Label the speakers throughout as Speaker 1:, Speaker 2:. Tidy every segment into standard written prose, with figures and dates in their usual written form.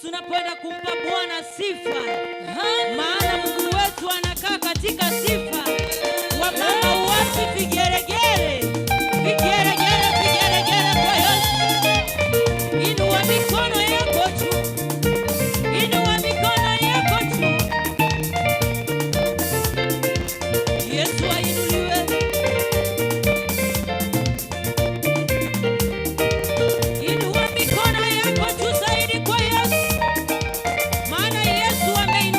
Speaker 1: tunapoenda kumpa Bwana sifa, maana Mungu wetu anakaa katika sifa. Wamama wote vigeregere, vigeregere, vigeregere kwa Yesu. Inua mikono yako juu, inua mikono yako juu. Yesu ainuliwe. Inua mikono yako juu zaidi kwa Yesu, maana Yesu ameinua.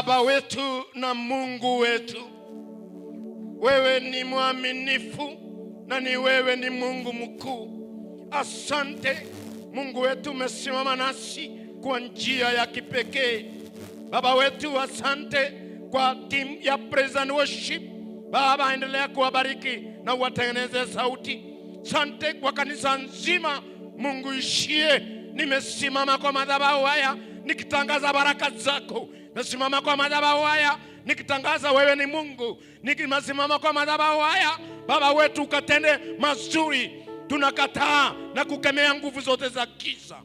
Speaker 2: Baba wetu na Mungu wetu, wewe ni mwaminifu na ni wewe ni Mungu mkuu. Asante Mungu wetu, umesimama nasi kwa njia ya kipekee. Baba wetu, asante kwa timu ya praise and worship. Baba, endelea kuwabariki na uwatengeneze sauti. Asante kwa kanisa nzima, Mungu ishie. Nimesimama kwa madhabahu haya nikitangaza baraka zako. Nasimama kwa madhabahu haya nikitangaza wewe ni Mungu. Nikisimama kwa madhabahu haya, Baba wetu, ukatende mazuri. Tunakataa na kukemea nguvu zote za giza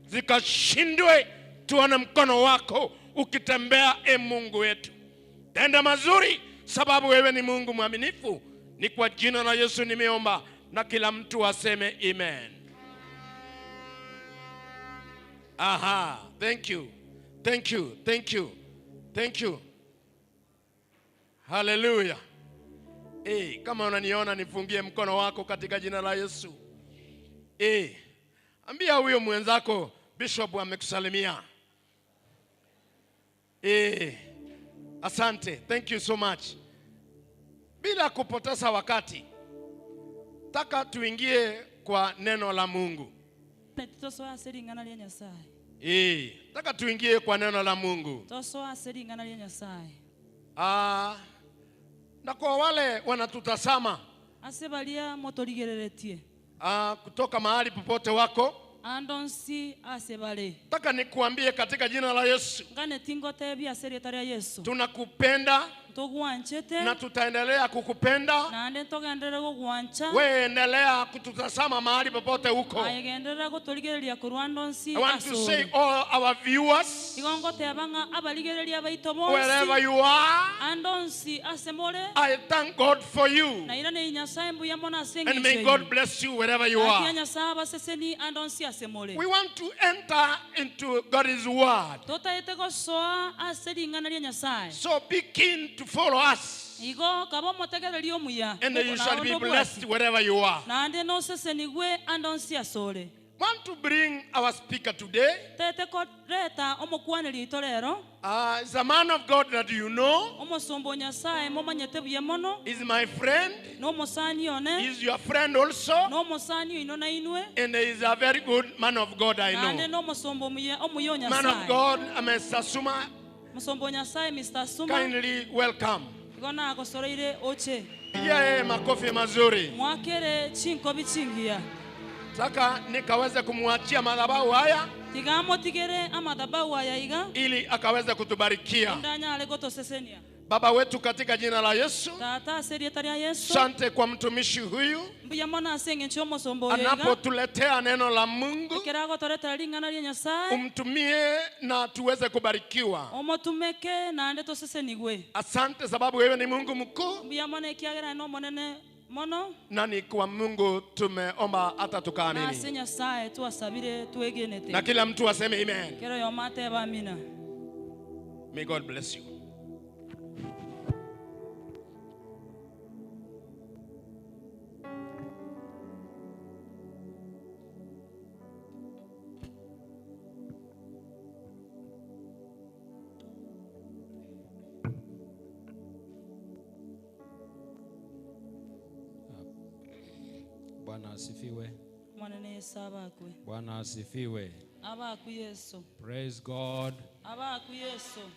Speaker 2: zikashindwe. Tuone mkono wako ukitembea, Mungu wetu. Tenda mazuri, sababu wewe ni Mungu mwaminifu. Ni kwa jina la Yesu nimeomba, na kila mtu aseme amen. Aha, thank you. Thank you. Thank you. Thank you. Hallelujah. Kama unaniona nifungie mkono wako katika jina la Yesu. Ambia huyo mwenzako Bishop amekusalimia. Asante. Thank you so much. Bila kupoteza wakati, taka tuingie kwa neno la Mungu. Taka tuingie kwa neno la Mungu. Na kwa wale wanatutazama kutoka mahali popote wako, taka nikuambie katika jina la Yesu, tunakupenda na tutaendelea kukupenda. Wewe endelea kututazama mahali popote huko. I want to say all our viewers, wherever you are, I thank God for you, and may God bless you wherever you are. We want to enter into God's word, so be keen to follow us, and you shall be blessed wherever you are. Want to bring our speaker today. Is a man of God that you know. Is my friend. Is your friend also. And is a very good man of God I know. Man of God, Mr. Suma. Kindly welcome. Yeah, makofi mazuri. Saka nikaweze kumwachia madhabahu haya ili akaweze kutubarikia. Baba wetu katika jina la Yesu, asante kwa mtumishi huyu anapotuletea neno la Mungu. Umtumie na tuweze kubarikiwa. Asante sababu wewe ni Mungu mkuu, na ni kwa Mungu tumeomba hata tukaamini. Na kila mtu aseme amen. May God bless you.
Speaker 3: Bwana asifiwe. Bwana asifiwe. Praise God.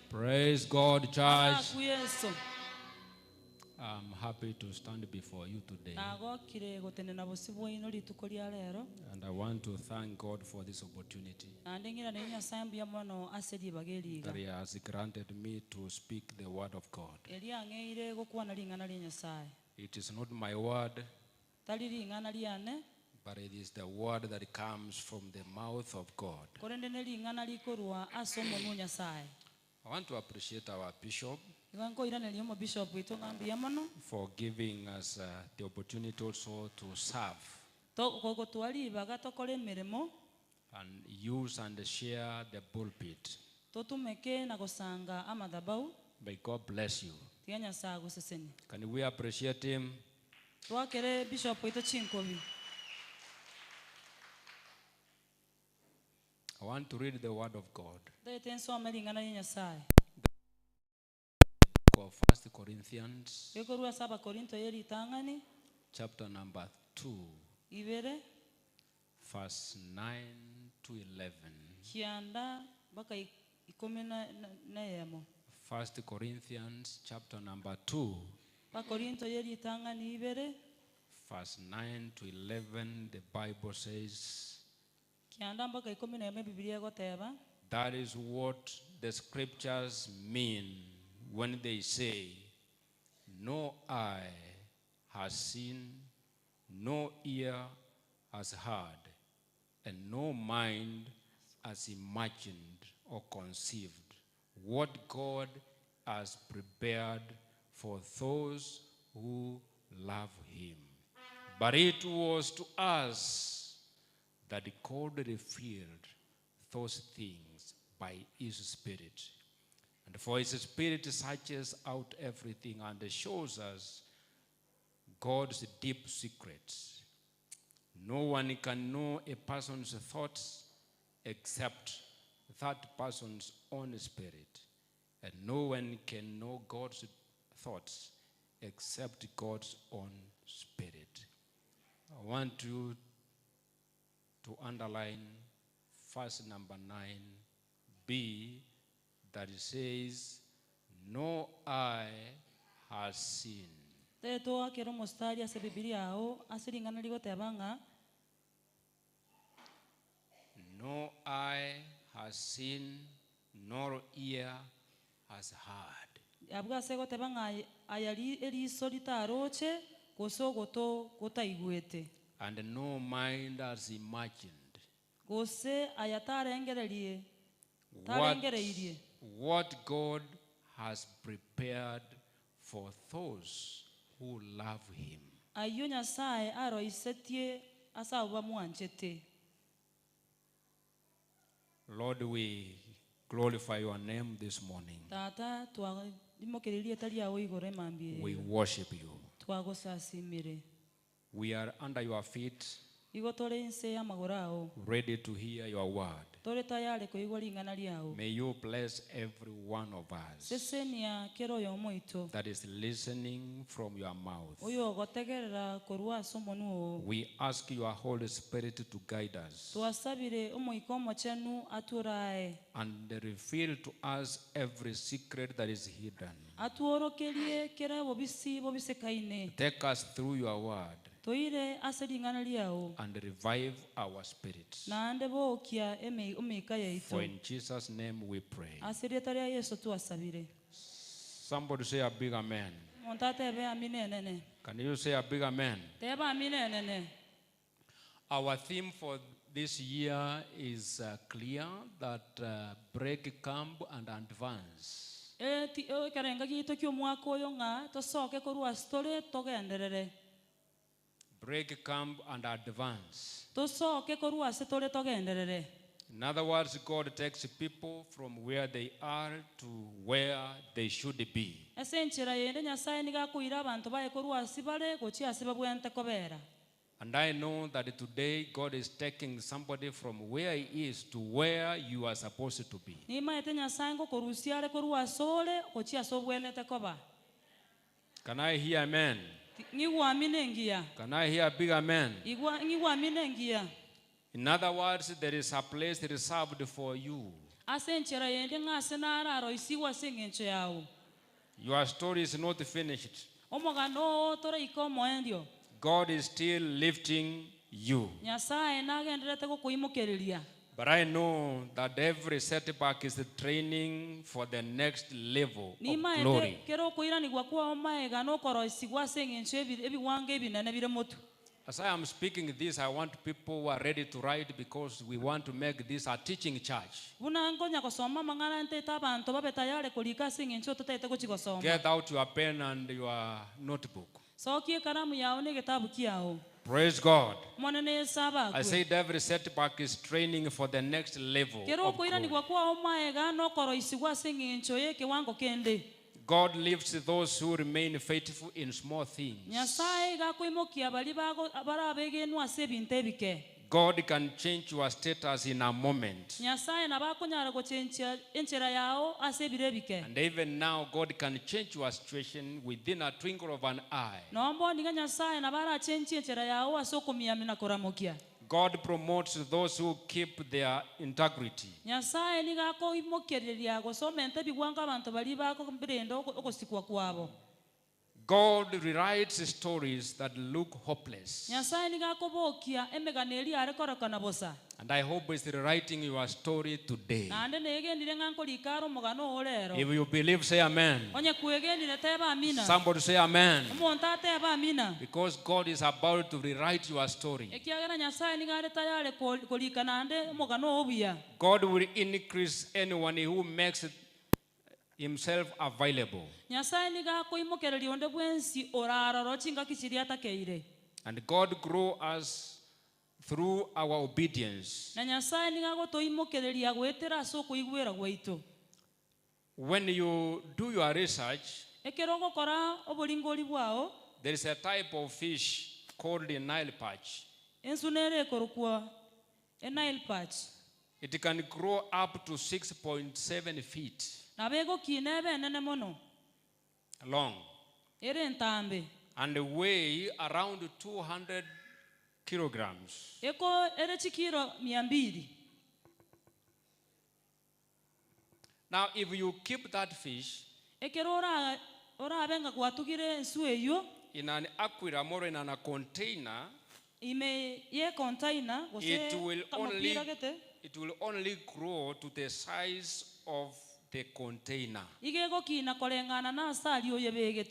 Speaker 3: Praise God, church. I'm happy to stand before you today. And I want to thank God for this opportunity that He has granted me to speak the word of God. It is not my word, but it is the word that comes from the mouth of God. I want to appreciate our bishop for giving us the opportunity also to serve and use and share the pulpit. May God bless you. Can we appreciate him? I want to read the word of God. book of 1 Corinthians,
Speaker 1: Gekorwa saba Korinto yeri tangani.
Speaker 3: chapter number 2,
Speaker 1: Ibere.
Speaker 3: verse 9 to 11.
Speaker 1: Kianda baka ikomena na yemo.
Speaker 3: 1 Corinthians, chapter number 2,
Speaker 1: Pa Korinto yeri tangani ibere.
Speaker 3: verse 9 to 11, the Bible says,
Speaker 1: Kianda baka ikomena yeme Biblia goteba.
Speaker 3: that is what the scriptures mean when they say, no eye has seen, no ear has heard, and no mind has imagined or conceived what God has prepared for those who love him. But it was to us that God revealed those things by his Spirit. And for his Spirit searches out everything and shows us God's deep secrets. No one can know a person's thoughts except that person's own spirit. And no one can know God's thoughts except God's own spirit. I want you to underline verse number 9b, that it says, no eye has seen.
Speaker 1: Teto akero mostari ase Biblia ao asiringana ligotebanga.
Speaker 3: No eye has seen, nor ear has heard.
Speaker 1: Abwa se gotebanga ayali eriso litaroche koso goto kotaigwete.
Speaker 3: And no mind has imagined
Speaker 1: Gose ayatarengererie. Tarengereirie.
Speaker 3: what God has prepared for those who love him.
Speaker 1: Ayo Nyasaye aroisetie asa oba mwanchete.
Speaker 3: Lord, we glorify your name this morning.
Speaker 1: Tata twa dimokeririe tali awo igore mambie.
Speaker 3: We worship you.
Speaker 1: Twagosasimire.
Speaker 3: We are under your feet,
Speaker 1: Igotore inse amagorao.
Speaker 3: ready to hear your word.
Speaker 1: Tore tayale koigwa lingana liao.
Speaker 3: May you bless every one of us
Speaker 1: Sesenia kero yo moito.
Speaker 3: that is listening from your mouth.
Speaker 1: Oyo gotegerera korwa somonuo.
Speaker 3: We ask your Holy Spirit to guide us
Speaker 1: Tuasabire omoikomo chenu aturae.
Speaker 3: and reveal to us every secret that is hidden.
Speaker 1: Atuorokelie kera bobise kaine.
Speaker 3: Take us through your word
Speaker 1: Toire aselingana liao.
Speaker 3: and revive our spirits.
Speaker 1: Na ande bokia omeika yaito.
Speaker 3: For in Jesus' name we pray.
Speaker 1: Asirietaria Yesu tuasabire.
Speaker 3: Somebody say a big amen.
Speaker 1: Montate be amine nene.
Speaker 3: Can you say a big amen?
Speaker 1: Teba amine nene.
Speaker 3: Our theme for this year is clear, that break camp and advance.
Speaker 1: Karenga gito kyo mwaka oyo nga tosoke korwa store togenderere.
Speaker 3: Break camp and advance.
Speaker 1: Tosoke korwa store togenderere.
Speaker 3: In other words, God takes people from where they are to where they should be.
Speaker 1: Esenchira yende Nyasaye niga kuira abantu baye korwa sibale gochi asiba bwente kobera.
Speaker 3: And I know that today God is taking somebody from where he is to where you are supposed to be.
Speaker 1: Ni maete Nyasaye ngo korusiare korwa sole gochi asobwelete koba.
Speaker 3: Can I hear amen?
Speaker 1: Ngiwa minengia.
Speaker 3: Can I hear a big amen?
Speaker 1: Ngiwa minengia.
Speaker 3: In other words, there is a place reserved for you.
Speaker 1: Asenchira yende nga senara roisiwa sengenche yao.
Speaker 3: Your story is not finished.
Speaker 1: Omogano tore ikomo endio.
Speaker 3: God is still lifting you.
Speaker 1: Nyasaye nagenderete gokuimukereria.
Speaker 3: But I know that every setback is the training for the next level of glory.
Speaker 1: Kero kuira ni gwa kwa omaega no koroisigwa sengenche ebiwange binene bire motu.
Speaker 3: As I am speaking this, I want people who are ready to write, because we want to make this a teaching church. Get out your pen and your notebook. Praise God. I said every setback is training for the next level of glory. God lifts those who remain faithful God can change your status in a moment.
Speaker 1: Nyasaye nabakonyara gochencha enchera yao ase birebike.
Speaker 3: And even now, God can change your situation within a twinkle of an eye.
Speaker 1: Nombo ndinga Nyasaye nabara chenchi enchera yao asokomia mina koramokia.
Speaker 3: God promotes those who keep their integrity.
Speaker 1: Nyasaye niga ko imokereria gosomenta bigwanga abantu bali bako mbirendo okosikwa kwabo.
Speaker 3: God rewrites stories that look hopeless.
Speaker 1: Nyasaye niga ko bokia emeganeri arekorakana bosa.
Speaker 3: And I hope He's rewriting your story today. If you believe, say amen. Somebody say amen. Because God is about to rewrite your story. God will increase anyone who makes himself available. And God grows us through our obedience. When you do your research, there is a type of fish called the Nile perch. It can grow up to 6.7 feet long and weigh around 200 kilograms. Now, if you keep that fish in an aquarium or in a container, it will only grow to the size of the container.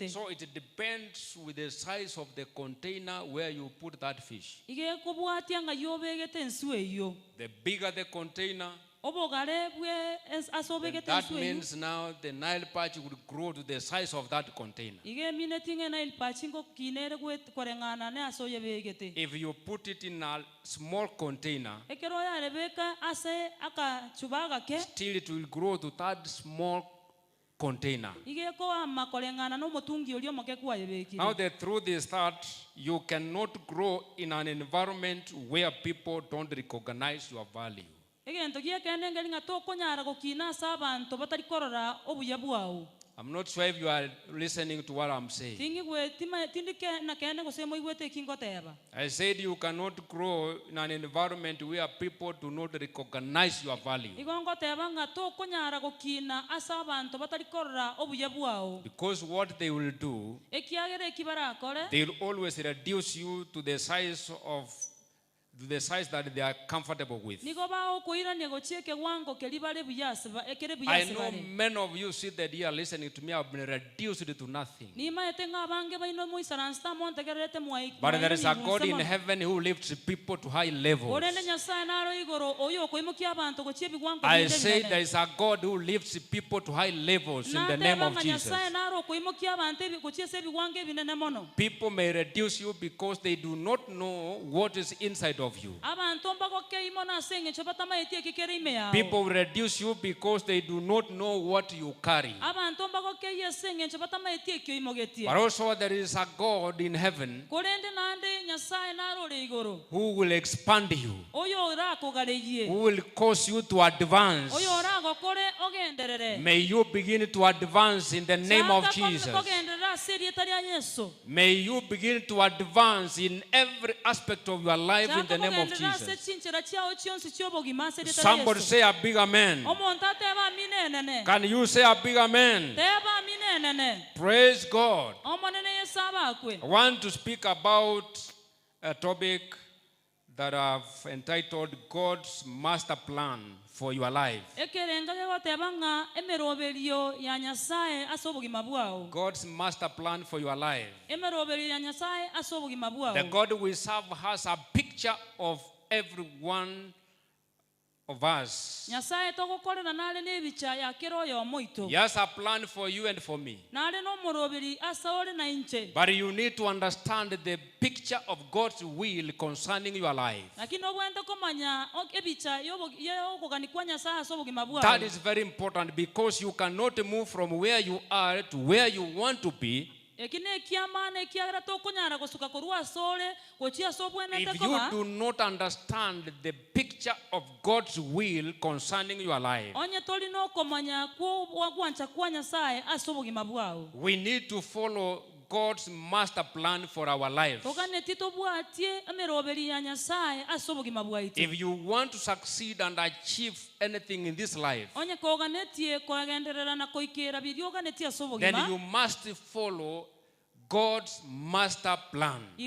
Speaker 3: So it depends with the size of the container where you put that fish. The bigger the container, that means now the Nile perch would grow to the size of that container. If you put it in a small container, still it will grow to that small container. Now the truth is that you cannot grow in an environment where people don't recognize your value. I'm not sure if you are listening to what I'm saying. I said you cannot grow in an environment where people do not recognize your value. Because what they will do, they will always reduce you to the size that they are comfortable with. I know many of you sit there listening to me have been reduced to nothing. But there is a God in heaven who lifts people to high levels. I say there is a God who lifts people to high levels in the name of Jesus. People may reduce you because they do not know what is inside of you. People reduce you because they do not know what you carry. But also there is a God in heaven who will expand you, who will cause you to advance. May you begin to advance in the name of Jesus. May you begin to advance in every aspect of your life in the name of Jesus. Somebody say a big amen. Can you say a big amen? Praise God. I want to speak about a topic that I've entitled God's Master Plan for your life. God's master plan for your life. The God we serve has a picture of every one of us. He has a plan for you and for me. But you need to understand the picture of God's will concerning your life. That is very important because you cannot move from where you are to where you want to be If you do not understand the picture of God's will concerning your life, we need to follow God's master plan for our lives. If you want to succeed and achieve anything in this life, then you must follow God's master plan. The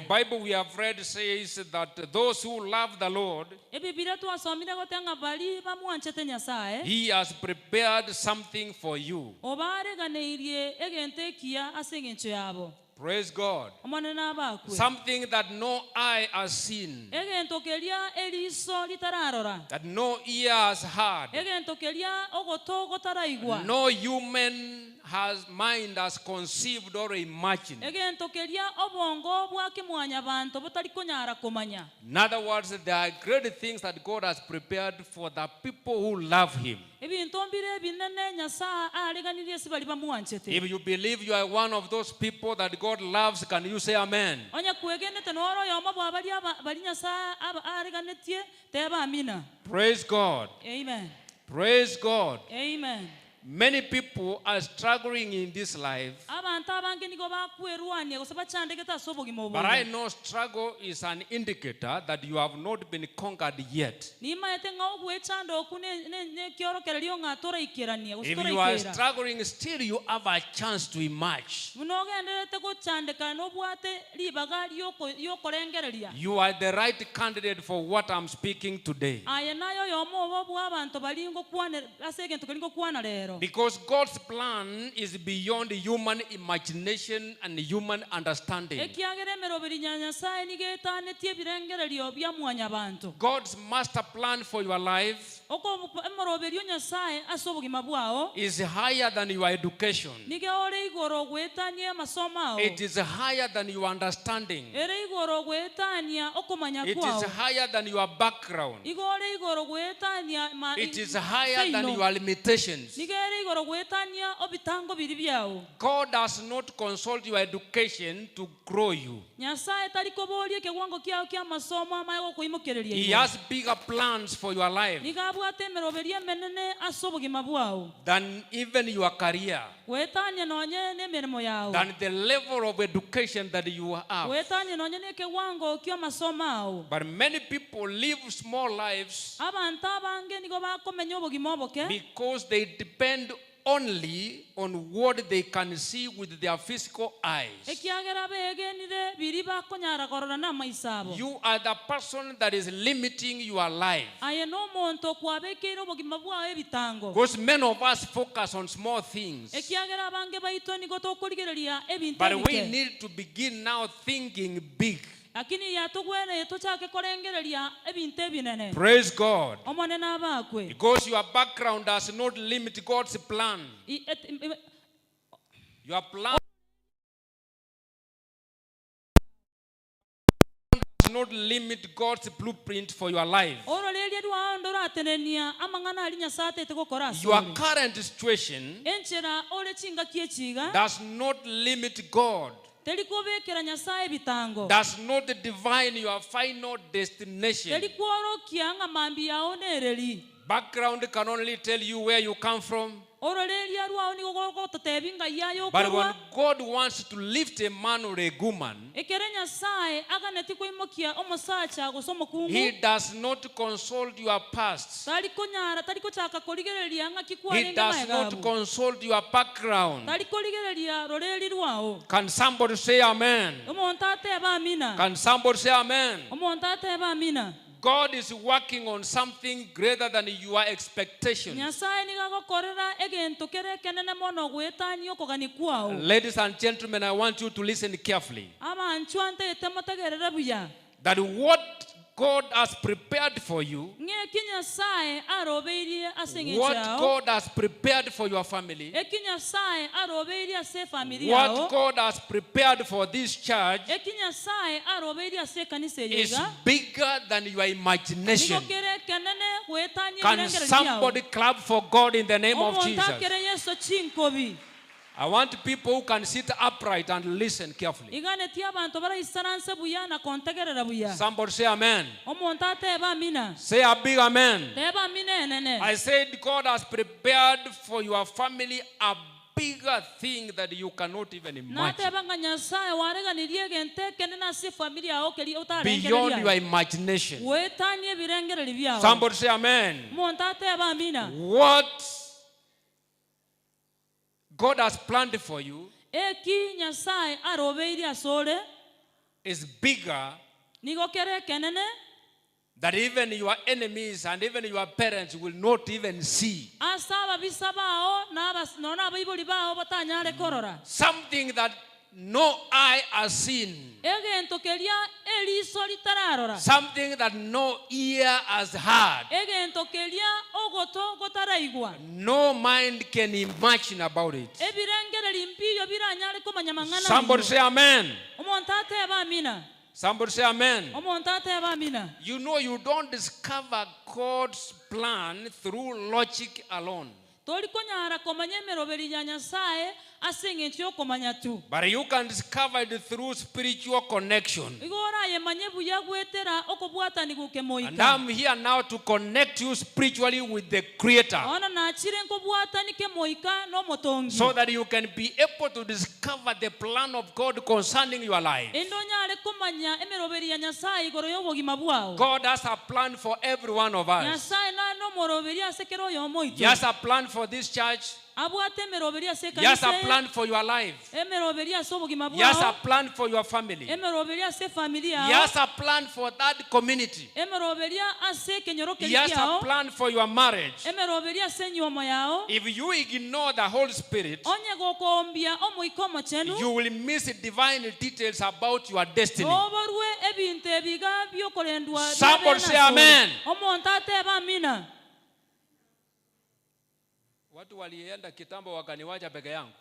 Speaker 3: Bible we have read says that those who love the Lord, He has prepared something for you. Praise God. Something that no eye has seen, that no ear has heard, no human mind has conceived or imagined. In other words, there are great things that God has prepared for the people who love Him. If you believe you are one of those people that God loves, can you say amen? Praise God.
Speaker 1: Amen.
Speaker 3: Praise God.
Speaker 1: Amen.
Speaker 3: Many people are struggling in this life, but I know struggle is an indicator that you have not been conquered yet. If you are struggling, still you have a chance to emerge. You are the right candidate for what I'm speaking today. Because God's plan is beyond human imagination and human understanding. God's master plan for your life is higher than your education. It is higher than your understanding. It is higher than your background. It is higher than your limitations. God does not consult your education to grow you. He has bigger plans for your life than even your career, than the level of education that you have. But many people live small lives because they depend only on what they can see with their physical eyes. You are the person that is limiting your life. Because many of us focus on small things. But we need to begin now thinking big. Praise God. Because your background does not limit God's plan. Your plan does not limit God's blueprint for your life. Your current situation does not limit God. Does not define your final destination. Background can only tell you where you come from. But when God wants to lift a man or a woman, He does not consult your past. He does not consult your background. Can somebody say amen? Can somebody say amen? God is working on something greater than your expectations. Ladies and gentlemen, I want you to listen carefully. That what God has prepared for you, what God has prepared for your family, what God has prepared for this church is bigger than your imagination. Can somebody clap for God in the name of Jesus? I want people who can sit upright and listen carefully. Somebody say amen. Say a big amen. I said God has prepared for your family a bigger thing that you cannot even imagine. Beyond your imagination. Somebody say amen. What God has planned for you is bigger that even your enemies and even your parents will not even see. Something that no eye has seen. Something that no ear has heard. No mind can imagine about it. Somebody say amen. Somebody say amen. You know you don't discover God's plan through logic alone. But you can discover it through spiritual connection. And I'm here now to connect you spiritually with the Creator, so that you can be able to discover the plan of God concerning your life. God has a plan for every one of us. He has a plan for this church. He has a plan for your life. He has a plan for your family. He has a plan for that community. He has a plan for your marriage. If you ignore the Holy Spirit, you will miss divine details about your destiny. Somebody say amen. Watu walienda kitambo wakaniwacha peke yangu.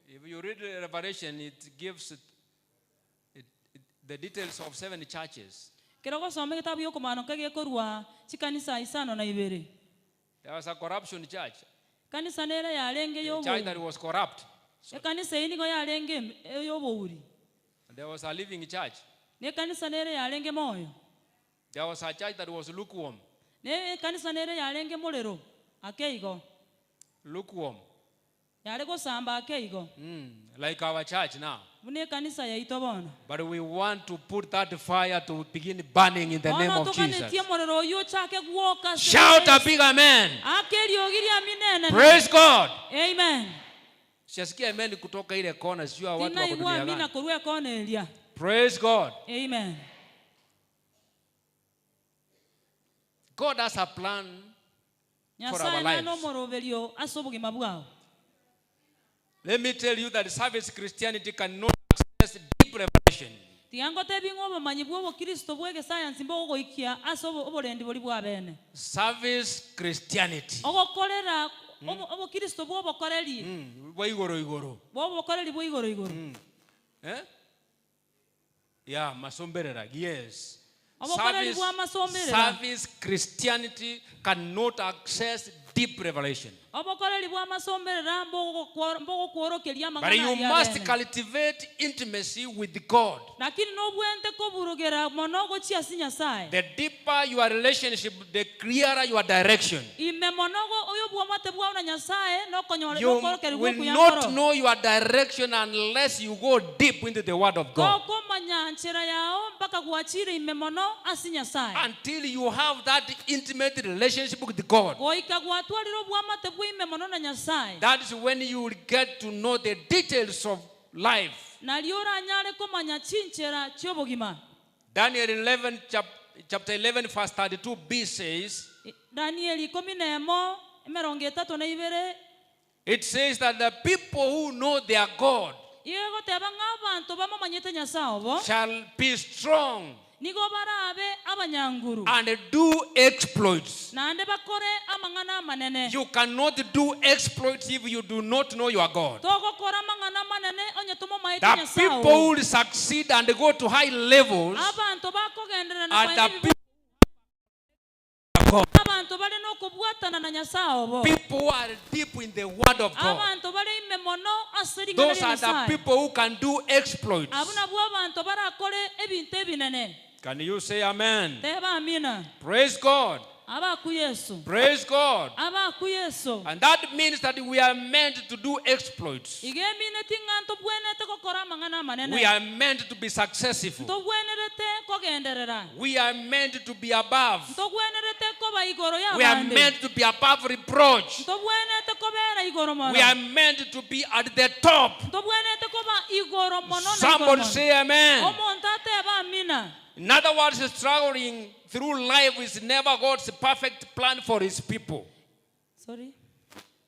Speaker 3: If you read the Revelation, it gives the details of 7 churches. There was a corruption church. A church that was corrupt. There was a living church. There was a church that was lukewarm. Lukewarm. Like our church now. But we want to put that fire to begin burning in the name of Jesus. Shout a big amen. Praise God.
Speaker 1: Amen.
Speaker 3: Shasikia amen kutoka ile kona, sio watu wa kudunia gani. Praise God.
Speaker 1: Amen.
Speaker 3: God has a plan for our lives. Let me tell you that service Christianity cannot access deep revelation. Service Christianity. Yeah, masomberera. Yes. Service Christianity cannot access deep revelation. But you must cultivate intimacy with God. The deeper your relationship, the clearer your direction. You will not know your direction unless you go deep into the Word of God. Until you have that intimate relationship with God, that is when you will get to know the details of life. Daniel 11, chapter 11, verse 32b says, it says that the people who know their God shall be strong
Speaker 1: nigo barabe abanyanguru
Speaker 3: and do exploits.
Speaker 1: nande bakore amang'ana manene.
Speaker 3: You cannot do exploits if you do not know your God.
Speaker 1: Togokora amang'ana manene onye tomo maete
Speaker 3: The
Speaker 1: Nyasaye.
Speaker 3: people will succeed and go to high levels
Speaker 1: Abantu bakogendera na
Speaker 3: are the
Speaker 1: baini
Speaker 3: people of God.
Speaker 1: abantu bali nokubwatana na Nyasaye obo.
Speaker 3: People who are deep in the word of God.
Speaker 1: Abantu bali imemono asiringa
Speaker 3: Those are the people who can do exploits.
Speaker 1: abuna bwo abantu barakore ebintu ebinene.
Speaker 3: Can you say amen?
Speaker 1: Teba amina.
Speaker 3: Praise God.
Speaker 1: Abaku Yesu.
Speaker 3: Praise God.
Speaker 1: Abaku Yesu.
Speaker 3: And that means that we are meant to do exploits.
Speaker 1: Ige minete nganto bwenete kokora amang'ana manene.
Speaker 3: We are meant to be successful.
Speaker 1: To bwenerete kogenderera.
Speaker 3: We are meant to be above.
Speaker 1: To bwenerete koba igoro ya
Speaker 3: We are
Speaker 1: bande.
Speaker 3: meant to be above reproach.
Speaker 1: To bwenete kobera igoro mono.
Speaker 3: We are meant to be at the top.
Speaker 1: To bwenete koba igoro mono na igoro
Speaker 3: Somebody
Speaker 1: mono.
Speaker 3: say amen.
Speaker 1: Omontate ba amina.
Speaker 3: In other words, struggling through life is never God's perfect plan for his people.
Speaker 1: Sorry.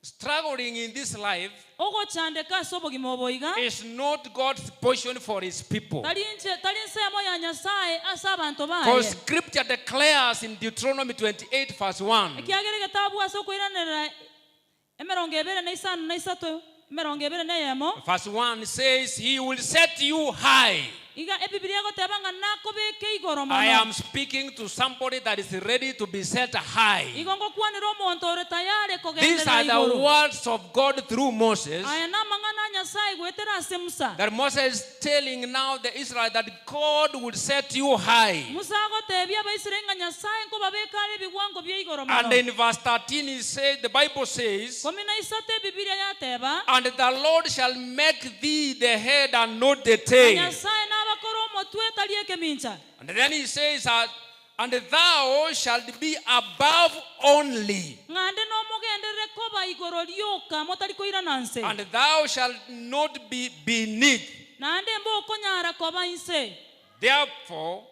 Speaker 3: Struggling in this life
Speaker 1: Ogo chande ka sobogimo boiga.
Speaker 3: is not God's portion for his people.
Speaker 1: Talinse mo ya Nyasaye asa abantu baye.
Speaker 3: Because scripture declares in Deuteronomy 28 verse 1.
Speaker 1: Kiagere kitabu aso koiranera emerongo ebere na isanu na isato emerongo ebere na yemo.
Speaker 3: Verse 1 says, he will set you high.
Speaker 1: Iga ebibilia go tebanga nako beke igoro mono.
Speaker 3: I am speaking to somebody that is ready to be set high.
Speaker 1: Igongo kwaniro monto ore tayari kogendera
Speaker 3: These are the
Speaker 1: igoro.
Speaker 3: words of God through Moses.
Speaker 1: Aya na mangana Nyasaye gwetera asemsa.
Speaker 3: That Moses is telling now the Israelites that God will set you high.
Speaker 1: Musa go tebia ba Israeli Nyasaye ko babekale biwango bye igoro mono.
Speaker 3: And in verse 13 he said, the Bible says,
Speaker 1: Komina isate bibilia ya teba.
Speaker 3: and the Lord shall make thee the head and not the tail.
Speaker 1: Nyasaye na bakoro motwe talieke mincha.
Speaker 3: And then he says, and thou shalt be above only.
Speaker 1: Ngande no mogendere ko ba igoro lyoka motali ko irananse.
Speaker 3: And thou shalt not be beneath.
Speaker 1: Nande mbo ko nyara ko ba inse.
Speaker 3: Therefore,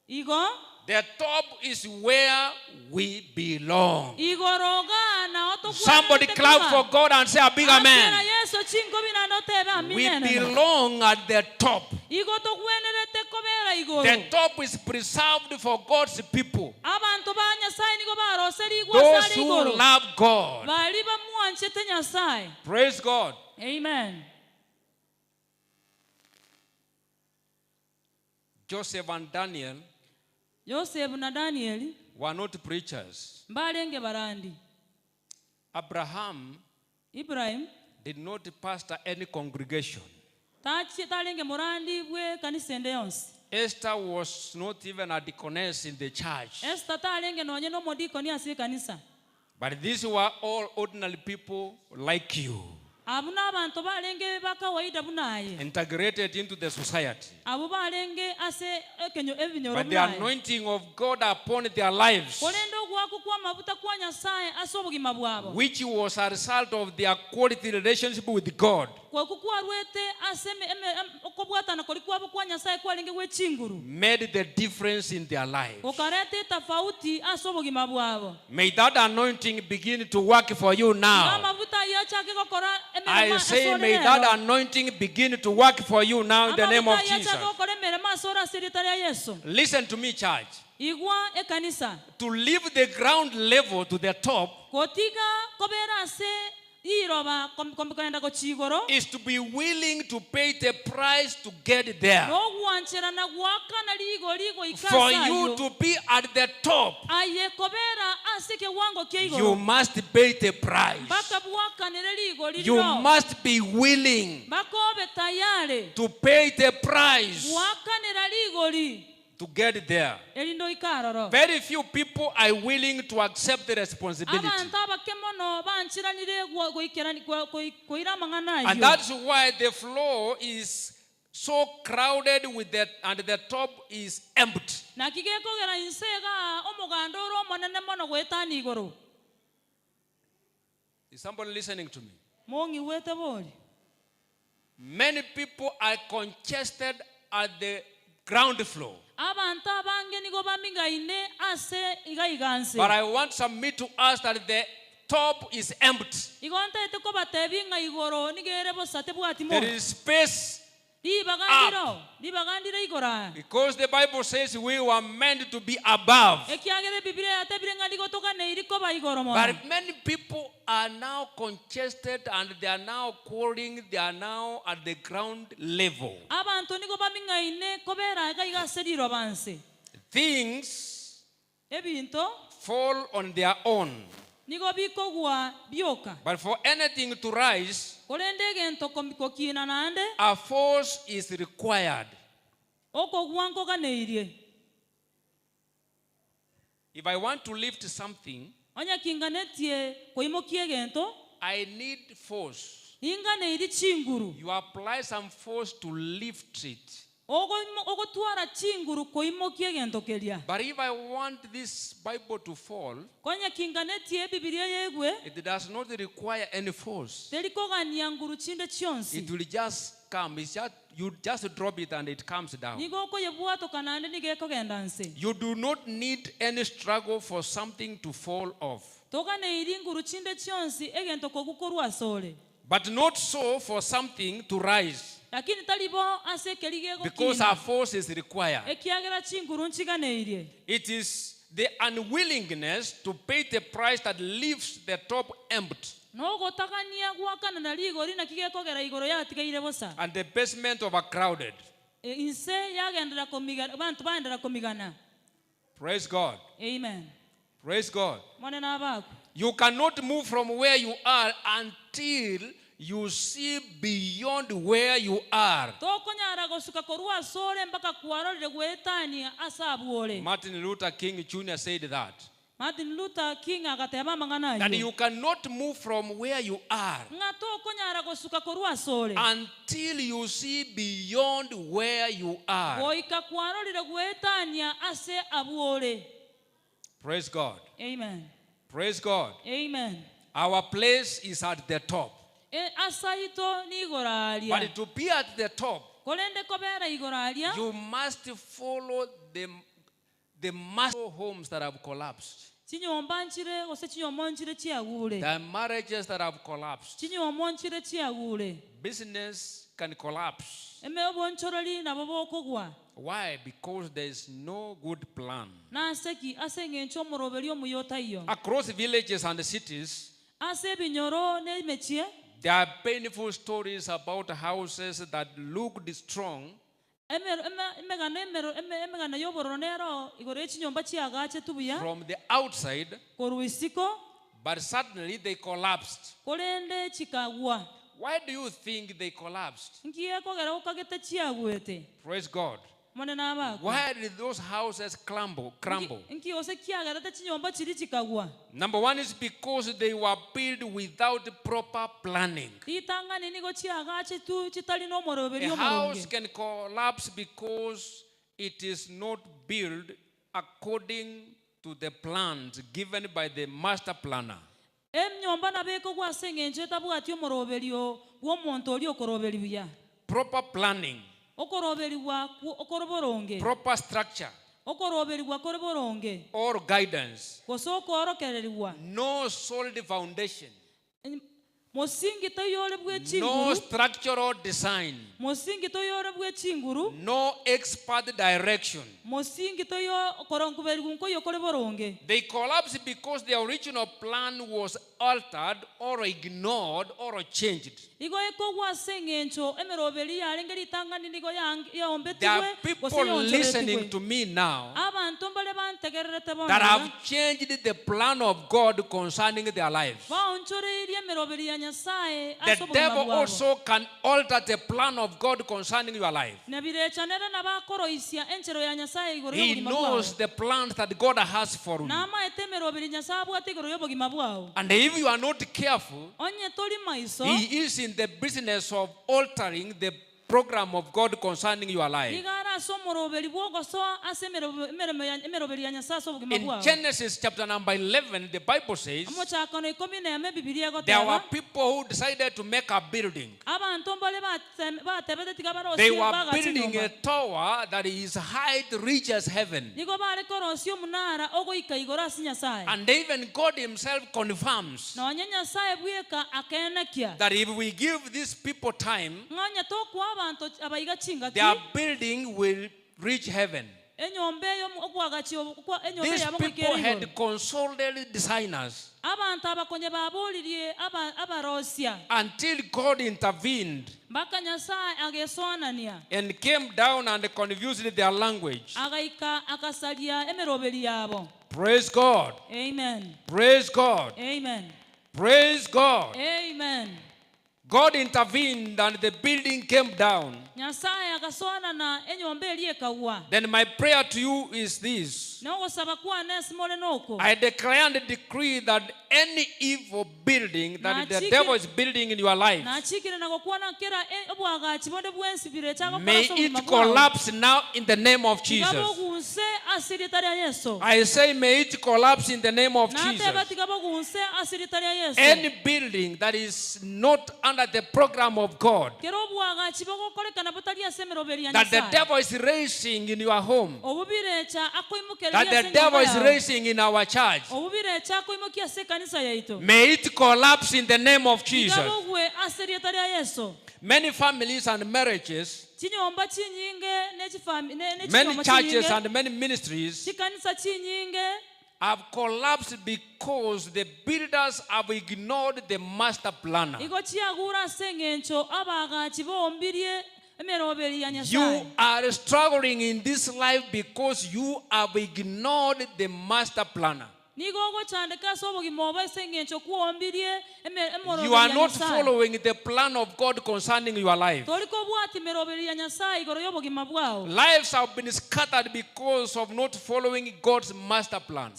Speaker 1: Igo
Speaker 3: the top is where we belong.
Speaker 1: igoroga na oto
Speaker 3: Somebody clap for God and say a big amen.
Speaker 1: Yesu chingo bina no tebe
Speaker 3: We
Speaker 1: amina.
Speaker 3: belong at the top.
Speaker 1: Igo to gwenerete ko bera igoro.
Speaker 3: The top is preserved for God's people.
Speaker 1: Abantu ba Nyasaye nigo ba roseri igwa
Speaker 3: Those
Speaker 1: sali
Speaker 3: who
Speaker 1: igoro.
Speaker 3: love God.
Speaker 1: Bali ba muanchete Nyasaye.
Speaker 3: Praise God.
Speaker 1: Amen.
Speaker 3: Joseph and Daniel
Speaker 1: Joseph na Daniel
Speaker 3: were not preachers.
Speaker 1: mbalenge barandi.
Speaker 3: Abraham
Speaker 1: Ibrahim
Speaker 3: did not pastor any congregation.
Speaker 1: talenge morandi bwe kanisa yonse.
Speaker 3: Esther was not even a deaconess in the church.
Speaker 1: Esther talenge nonye no modiko ni asi kanisa.
Speaker 3: But these were all ordinary people like you,
Speaker 1: Abuna abantu balenge bakawaida bunaye.
Speaker 3: integrated into the society.
Speaker 1: Abo balenge ase ekenyo ebinyoro
Speaker 3: But the
Speaker 1: bunaye.
Speaker 3: anointing of God upon their lives,
Speaker 1: Kolendo gwaku kwa mabuta kwa Nyasaye ase obugima bwabo.
Speaker 3: which was a result of their quality relationship with God,
Speaker 1: Kwa kukuwa rwete ase okobwatana kolikuwa kwa Nyasaye kwalenge wechinguru.
Speaker 3: made the difference in their lives.
Speaker 1: Okarete tofauti ase obugima bwabo.
Speaker 3: May that anointing begin to work for you now.
Speaker 1: Mabuta yacha ke kokora
Speaker 3: I say, may that anointing begin to work for you now in the name of Jesus. Listen to me, church.
Speaker 1: Igwa ekanisa.
Speaker 3: To leave the ground level to the top
Speaker 1: Kotiga kobera se iroba komkanda ko chigoro.
Speaker 3: is to be willing to pay the price to get there.
Speaker 1: No wanchera na waka na ligo ikasa.
Speaker 3: For you to be at the top,
Speaker 1: Aye kobera asike wango kiego.
Speaker 3: you must pay the price.
Speaker 1: Baka buwaka neligo lilo.
Speaker 3: You must be willing
Speaker 1: Bakobe tayare.
Speaker 3: to pay the price
Speaker 1: Waka neligo li.
Speaker 3: to get there.
Speaker 1: Elindo ikaroro.
Speaker 3: Very few people are willing to accept the responsibility.
Speaker 1: Abantu abakemono banchira nire koira mangana.
Speaker 3: And that's why the floor is so crowded with that, and the top is empty.
Speaker 1: Na kigeko gera insega omugandoro monene mono gwetani igoro.
Speaker 3: Is somebody listening to me?
Speaker 1: Mongi wete boli.
Speaker 3: Many people are congested at the ground floor.
Speaker 1: Abantu abange nigo baminga ine ase igaiganse.
Speaker 3: But I want to submit to us that the top is empty.
Speaker 1: Igonta eteko batebinga igoro nigere bosate bwati mo.
Speaker 3: There is space Because the Bible says we were meant to be above. But many people are now congested and they are now quarreling, they are now at the ground level. Things fall on their own. But for anything to rise, a force is required. If I want to lift something, I need force. You apply some force to lift it. But if I want this Bible to fall, it does not require any force. It will just come. You just drop it and it comes down. You do not need any struggle for something to fall off. But not so for something to rise. Because our force is required. It is the unwillingness to pay the price that leaves the top empty. And the basement overcrowded. Praise God.
Speaker 1: Amen.
Speaker 3: Praise God. You cannot move from where you are until you see beyond where you are. Martin Luther King Jr. said that. That you cannot move from where you are until you see beyond where you are. Praise God.
Speaker 1: Amen.
Speaker 3: Praise God.
Speaker 1: Amen.
Speaker 3: Our place is at the top. But to be at the top, you must follow the massive homes that have collapsed. The marriages that have collapsed. Business can collapse. Why? Because there is no good plan. Across villages and cities, there are painful stories about houses that looked strong, from the outside, but suddenly they collapsed. Why do you think they collapsed? Praise God. Why did those houses crumble? Number one is because they were built without proper planning. A house can collapse because it is not built according to the plans given by the master planner. Proper planning. Proper structure or guidance. No solid foundation. No structural design. No expert direction. They collapsed because the original plan was altered or ignored or changed. There are people listening to me now that have changed the plan of God concerning their lives. The devil also can alter the plan of God concerning your life. He knows the plans that God has for you. And if you are not careful, he is in the business of altering the program of God concerning your life. In Genesis chapter number 11, the Bible says there were people who decided to make a building. They were building a tower that is height reaches heaven. And even God himself confirms that if we give these people time, their building will reach heaven. These people had consulted designers until God intervened and came down and confused their language. Praise God.
Speaker 1: Amen.
Speaker 3: Praise God.
Speaker 1: Amen.
Speaker 3: Praise God.
Speaker 1: Amen.
Speaker 3: God intervened and the building came down. Then my prayer to you is this. I declare and decree that any evil building that the devil is building in your life, may it collapse now in the name of Jesus. I say may it collapse in the name of Jesus. Any building that is not under the program of God, that the devil is raising in your home, that the devil is raising in our church, may it collapse in the name of Jesus. Many families and marriages, many churches and many ministries have collapsed because the builders have ignored the master planner. You are struggling in this life because you have ignored the master planner. You are not following the plan of God concerning your life. Lives have been scattered because of not following God's master plan.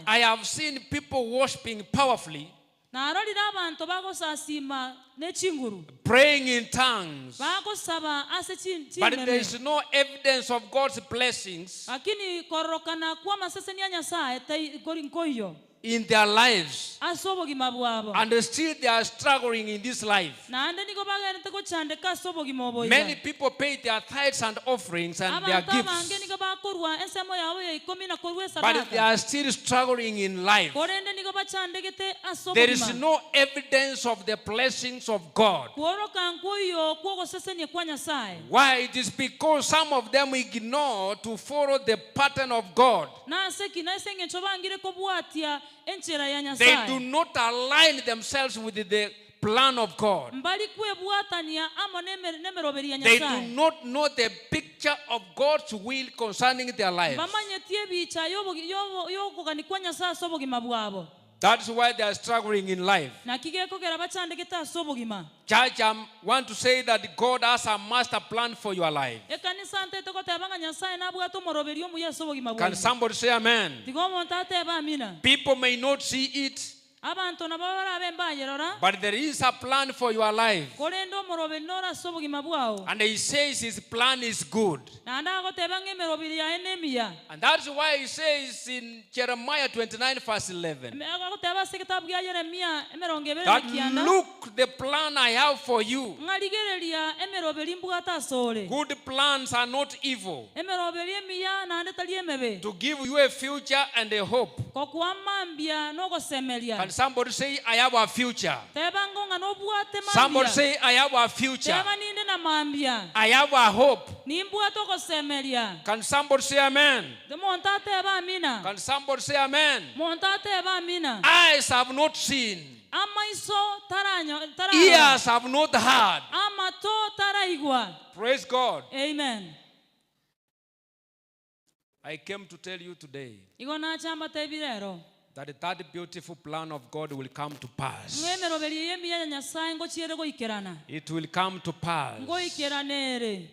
Speaker 3: I have seen people worshiping powerfully, praying in tongues, but there is no evidence of God's blessings in their lives, and still they are struggling in this life. Many people pay their tithes and offerings and their gifts, but they are still struggling in life. There is no evidence of the blessings of God. Why? It is because some of them ignore to follow the pattern of God. They do not align themselves with the plan of God. They do not know the picture of God's will concerning their lives. That's why they are struggling in life. Church, I want to say that God has a master plan for your life. Can somebody say amen? People may not see it, but there is a plan for your life. And he says his plan is good. And that's why he says in Jeremiah 29 verse 11, that look, the plan I have for you, good plans are not evil, to give you a future and a hope. Can somebody say, I have a future? Somebody say, I have a future. I have a hope. Can somebody say amen? Can somebody say amen? Eyes have not seen, ears have not heard. Praise God.
Speaker 1: Amen.
Speaker 3: I came to tell you today that that beautiful plan of God will come to pass. It will come to pass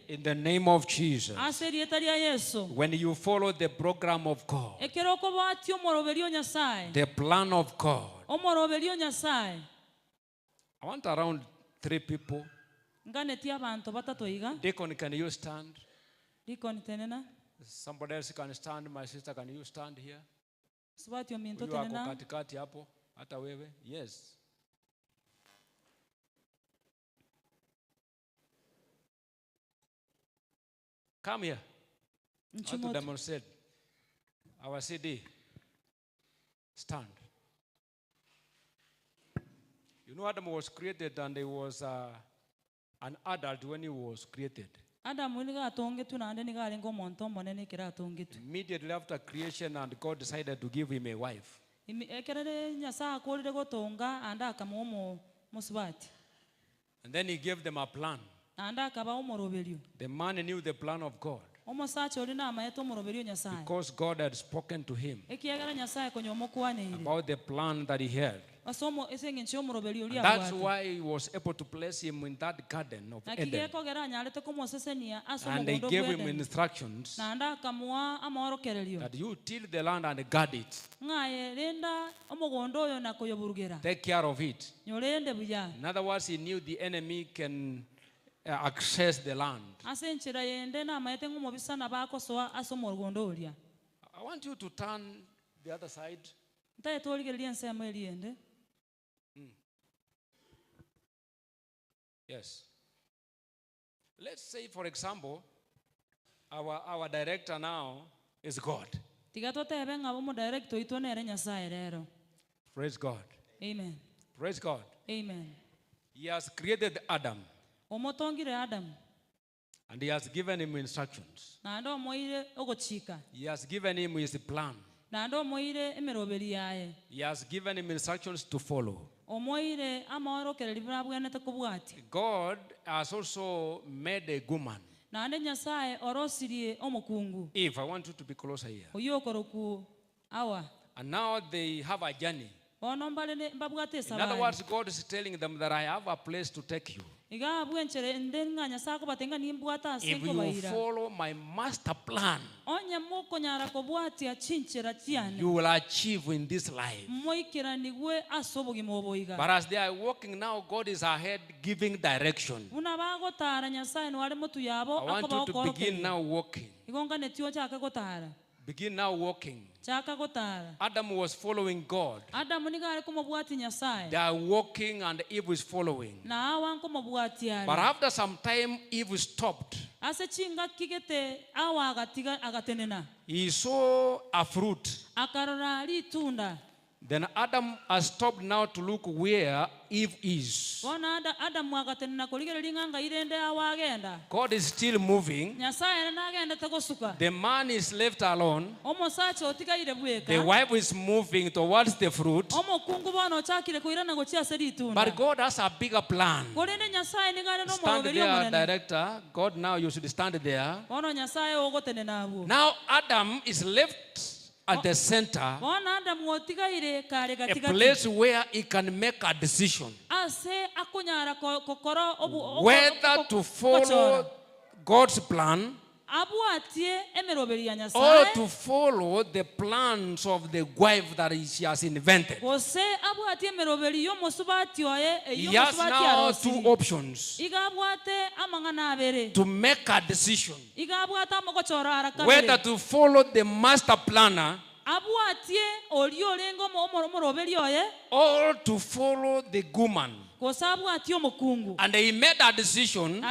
Speaker 3: in the name of Jesus. When you follow the program of God, the plan of God, I want around 3 people Deacon, can you stand?
Speaker 1: tenena.
Speaker 3: Somebody else can stand. My sister, can you stand here?
Speaker 1: Swati minto
Speaker 3: Huyu ako
Speaker 1: tenena.
Speaker 3: katikati hapo, hata wewe. Yes. Come here. I want to demonstrate our CD. Stand. You know, Adam was created and he was an adult when he was created. Immediately after creation, and God decided to give him a wife. And then he gave them a plan. The man knew the plan of God because God had spoken to him about the plan that he had. And that's why he was able to place him in that garden of Eden. And they gave him instructions that you till the land and guard it. Take care of it. In other words, he knew the enemy can access the land. I want you to turn the other side. Yes. Let's say, for example, our director now is God. Praise God.
Speaker 1: Amen.
Speaker 3: Praise God.
Speaker 1: Amen.
Speaker 3: He has created Adam. And he has given him instructions. He has given him his plan. He has given him instructions to follow. God has also made a woman. Eve, I want you to be closer here. And now they have a journey. In other words, God is telling them that I have a place to take you. If you follow my master plan, you will achieve in this life. But as they are walking now, God is ahead giving direction. I want you to begin now walking. Begin now walking. Adam was following God. They are walking and Eve is following. But after some time, Eve stopped. He saw a fruit. Then Adam has stopped now to look where Eve is. God is still moving. The man is left alone. The wife is moving towards the fruit. But God has a bigger plan. Stand there, director. God, now you should stand there. Now Adam is left at the center, a place where he can make a decision whether to follow God's plan or to follow the plans of the wife that she has invented. He has now two options to make a decision whether to follow the master planner or to follow the woman. And he made a decision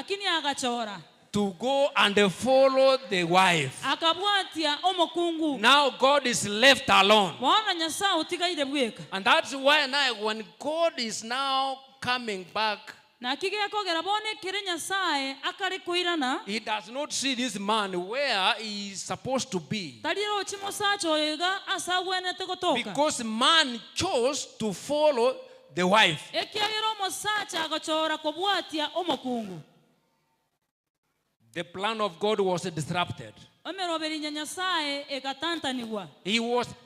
Speaker 3: to go and follow the wife. Now God is left alone. And that's why now when God is now coming back, he does not see this man where he is supposed to be. Because man chose to follow the wife. The plan of God was disrupted.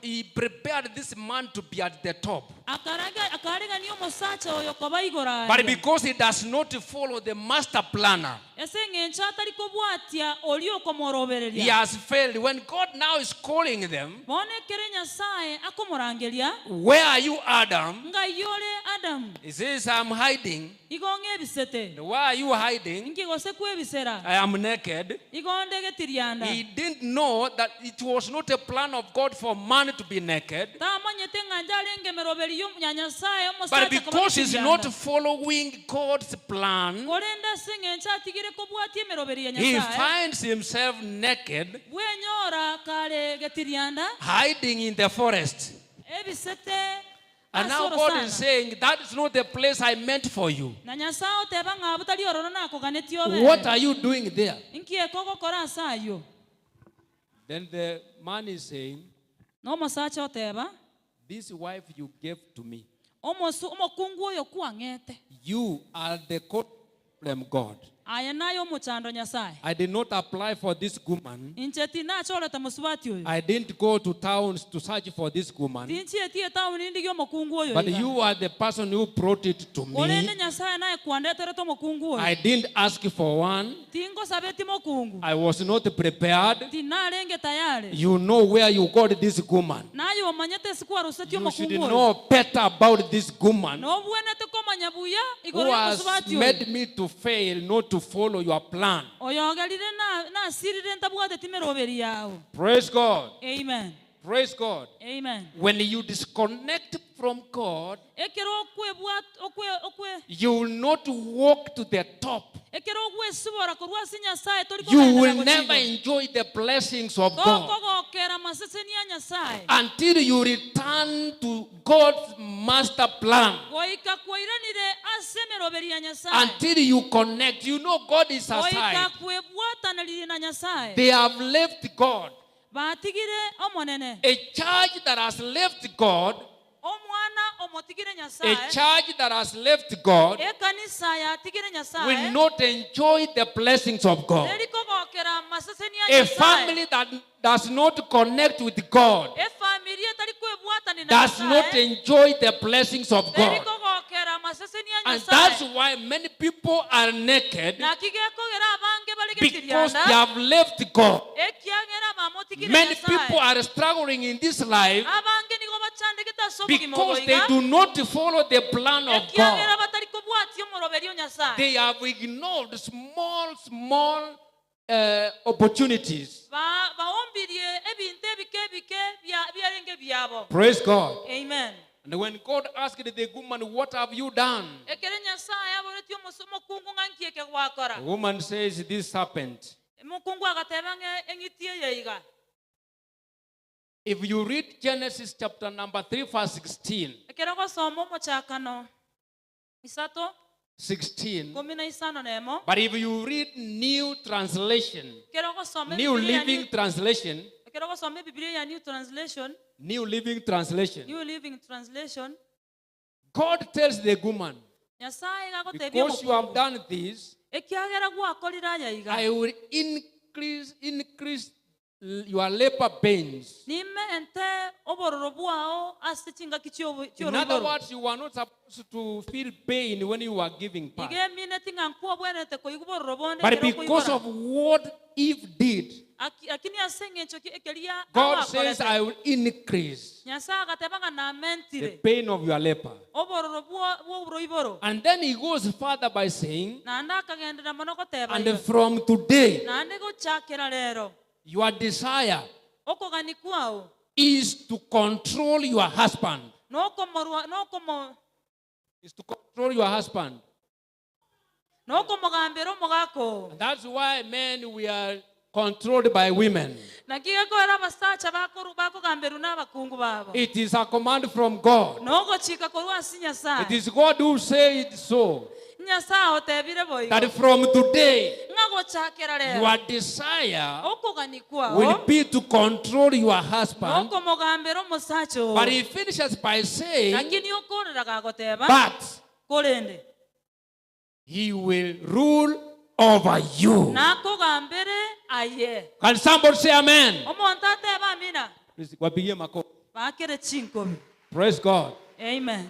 Speaker 3: He prepared this man to be at the top. But because he does not follow the master planner, he has failed. When God now is calling them, where are you, Adam? He says, I'm hiding. Why are you hiding? I am naked. He didn't know that it was not a plan of God for man to be naked. But because he's not following God's plan, he finds himself naked, hiding in the forest. And now God is saying, that is not the place I meant for you. What are you doing there? Then the man is saying, this wife you gave to me, you are the problem, God. I did not apply for this woman. I didn't go to towns to search for this woman. But you are the person who brought it to me. I didn't ask for one. I was not prepared. You know where you got this woman. You should know better about this woman who has made me to fail, not to follow your plan. Praise God.
Speaker 1: Amen.
Speaker 3: Praise God.
Speaker 1: Amen.
Speaker 3: When you disconnect from God, you will not walk to the top. You will never enjoy the blessings of God until you return to God's master plan. Until you connect. You know God is aside. They have left God. A church that has left God, a church that has left God will not enjoy the blessings of God. A family that does not connect with God does not enjoy the blessings of God. And that's why many people are naked, because they have left God. Many people are struggling in this life because they do not follow the plan of God. They have ignored small opportunities. Praise God.
Speaker 1: Amen.
Speaker 3: And when God asked the woman, what have you done? The woman says, this happened. If you read Genesis chapter number 3 verse 16, 16. But if you read New Translation, New Living Translation, New Living Translation, God tells the woman, because you have done this, I will increase your labor pains. In other words, you are not supposed to feel pain when you are giving birth. But because of what Eve did, God says, I will increase the pain of your labor. And then he goes further by saying, and from today, your desire is to control your husband. Is to control your husband. And that's why men, we are controlled by women. It is a command from God. It is God who said so. That from today, your desire will be to control your husband. But he finishes by saying, but he will rule over you.
Speaker 1: aye.
Speaker 3: Can somebody say amen?
Speaker 1: Omonto ateba amina.
Speaker 3: Please, wapigie makofi.
Speaker 1: Bakere chinkobi.
Speaker 3: Praise God.
Speaker 1: Amen.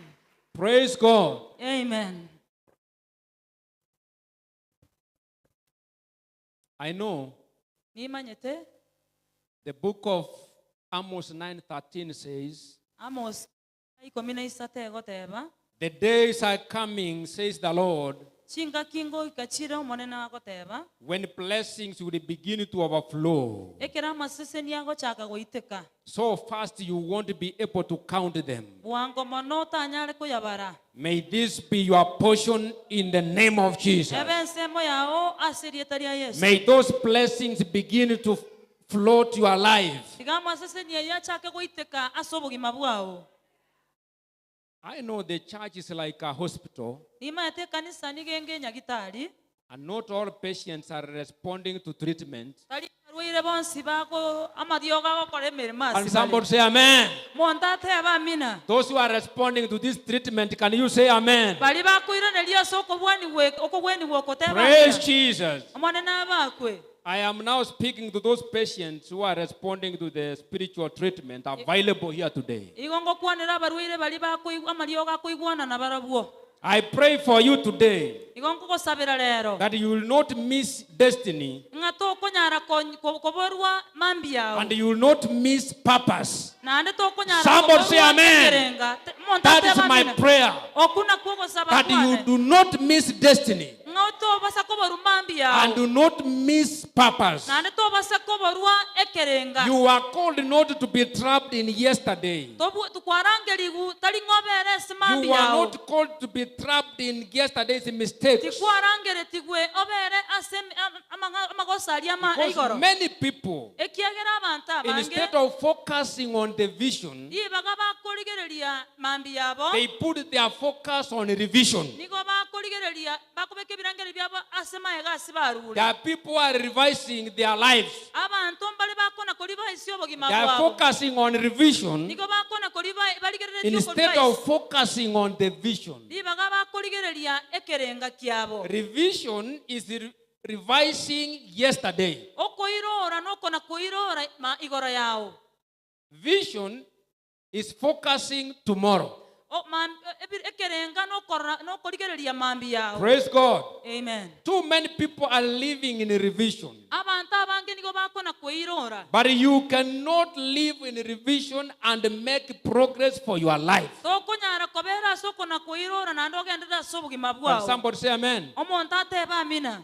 Speaker 3: Praise God.
Speaker 1: Amen.
Speaker 3: I know
Speaker 1: Nimanyete
Speaker 3: the book of Amos 9:13 says,
Speaker 1: Amos 13 egoteba
Speaker 3: the days are coming, says the Lord,
Speaker 1: chinga kingo ikachire omonene agoteba
Speaker 3: when blessings will begin to overflow.
Speaker 1: ekera amaseseni agochaka goiteka
Speaker 3: So fast you won't be able to count them.
Speaker 1: bwango mono otanyare kuyabara.
Speaker 3: May this be your portion in the name of Jesus.
Speaker 1: Ebensemo yao ase rieta ria Yesu.
Speaker 3: May those blessings begin to flow to your life.
Speaker 1: Tiga amaseseni yachake goiteka ase obogima bwao.
Speaker 3: I know the church is like a hospital,
Speaker 1: Nimanyete kanisa nigenge nyagitari
Speaker 3: and not all patients are responding to treatment.
Speaker 1: tari arwaire bonsi bago amadioga gokora emirimo ase
Speaker 3: And somebody say amen.
Speaker 1: monto ateba amina.
Speaker 3: Those who are responding to this treatment, can you say amen?
Speaker 1: Bali bakwiraneria ase okobwaniwe okoteba
Speaker 3: Praise
Speaker 1: amina.
Speaker 3: Jesus.
Speaker 1: Omonene abakwe.
Speaker 3: I am now speaking to those patients who are responding to the spiritual treatment available here today.
Speaker 1: Igongo kwanira abarwaire bali bakoigwa amarioga koigwana na barabwo.
Speaker 3: I pray for you today
Speaker 1: Igongo gosabira rero.
Speaker 3: that you will not miss destiny
Speaker 1: Ngato konyara koborwa mambi yao.
Speaker 3: and you will not miss purpose.
Speaker 1: Na ande to konyara
Speaker 3: Somebody say amen. That is my prayer,
Speaker 1: Okuna kugo
Speaker 3: that you do not miss destiny
Speaker 1: Ngato basa koboru mambi yao.
Speaker 3: and do not miss purpose.
Speaker 1: Na ande to basa koborwa ekerenga.
Speaker 3: You are called not to be trapped in yesterday.
Speaker 1: Tobu tukwarangeligu tali ngobere simambi
Speaker 3: You are
Speaker 1: yao.
Speaker 3: not called to be trapped in yesterday's mistakes.
Speaker 1: Tikwarangere tigwe obere asem amagosali ama
Speaker 3: Because
Speaker 1: igoro.
Speaker 3: many people,
Speaker 1: Ekiagera abantu abange
Speaker 3: instead of focusing on the vision,
Speaker 1: ibaga bakoligereria mambi yabo
Speaker 3: they put their focus on revision.
Speaker 1: nigo bakoligereria bakobeka ebirangere byabo asema ega asibarule.
Speaker 3: There are people who are revising their lives.
Speaker 1: Abantu mbali bakona koliba isio bogima
Speaker 3: They are
Speaker 1: bwabo
Speaker 3: focusing on revision
Speaker 1: nigo bakona koliba baligereria
Speaker 3: instead of focusing on the vision.
Speaker 1: ibaga bakoligereria ekerenga kyabo.
Speaker 3: Revision is revising yesterday.
Speaker 1: Okoirora nokona koirora ma igoro yao.
Speaker 3: Vision is focusing tomorrow.
Speaker 1: O man ekerenga no koligereria mambi yao.
Speaker 3: Praise God.
Speaker 1: Amen.
Speaker 3: Too many people are living in revision.
Speaker 1: Abantu abange nigo bakona koirora.
Speaker 3: But you cannot live in revision and make progress for your life.
Speaker 1: Tokonyara kobera soko na koirora na ndogendera sobugima
Speaker 3: Can
Speaker 1: bwao.
Speaker 3: somebody say amen?
Speaker 1: Omonto ateba amina.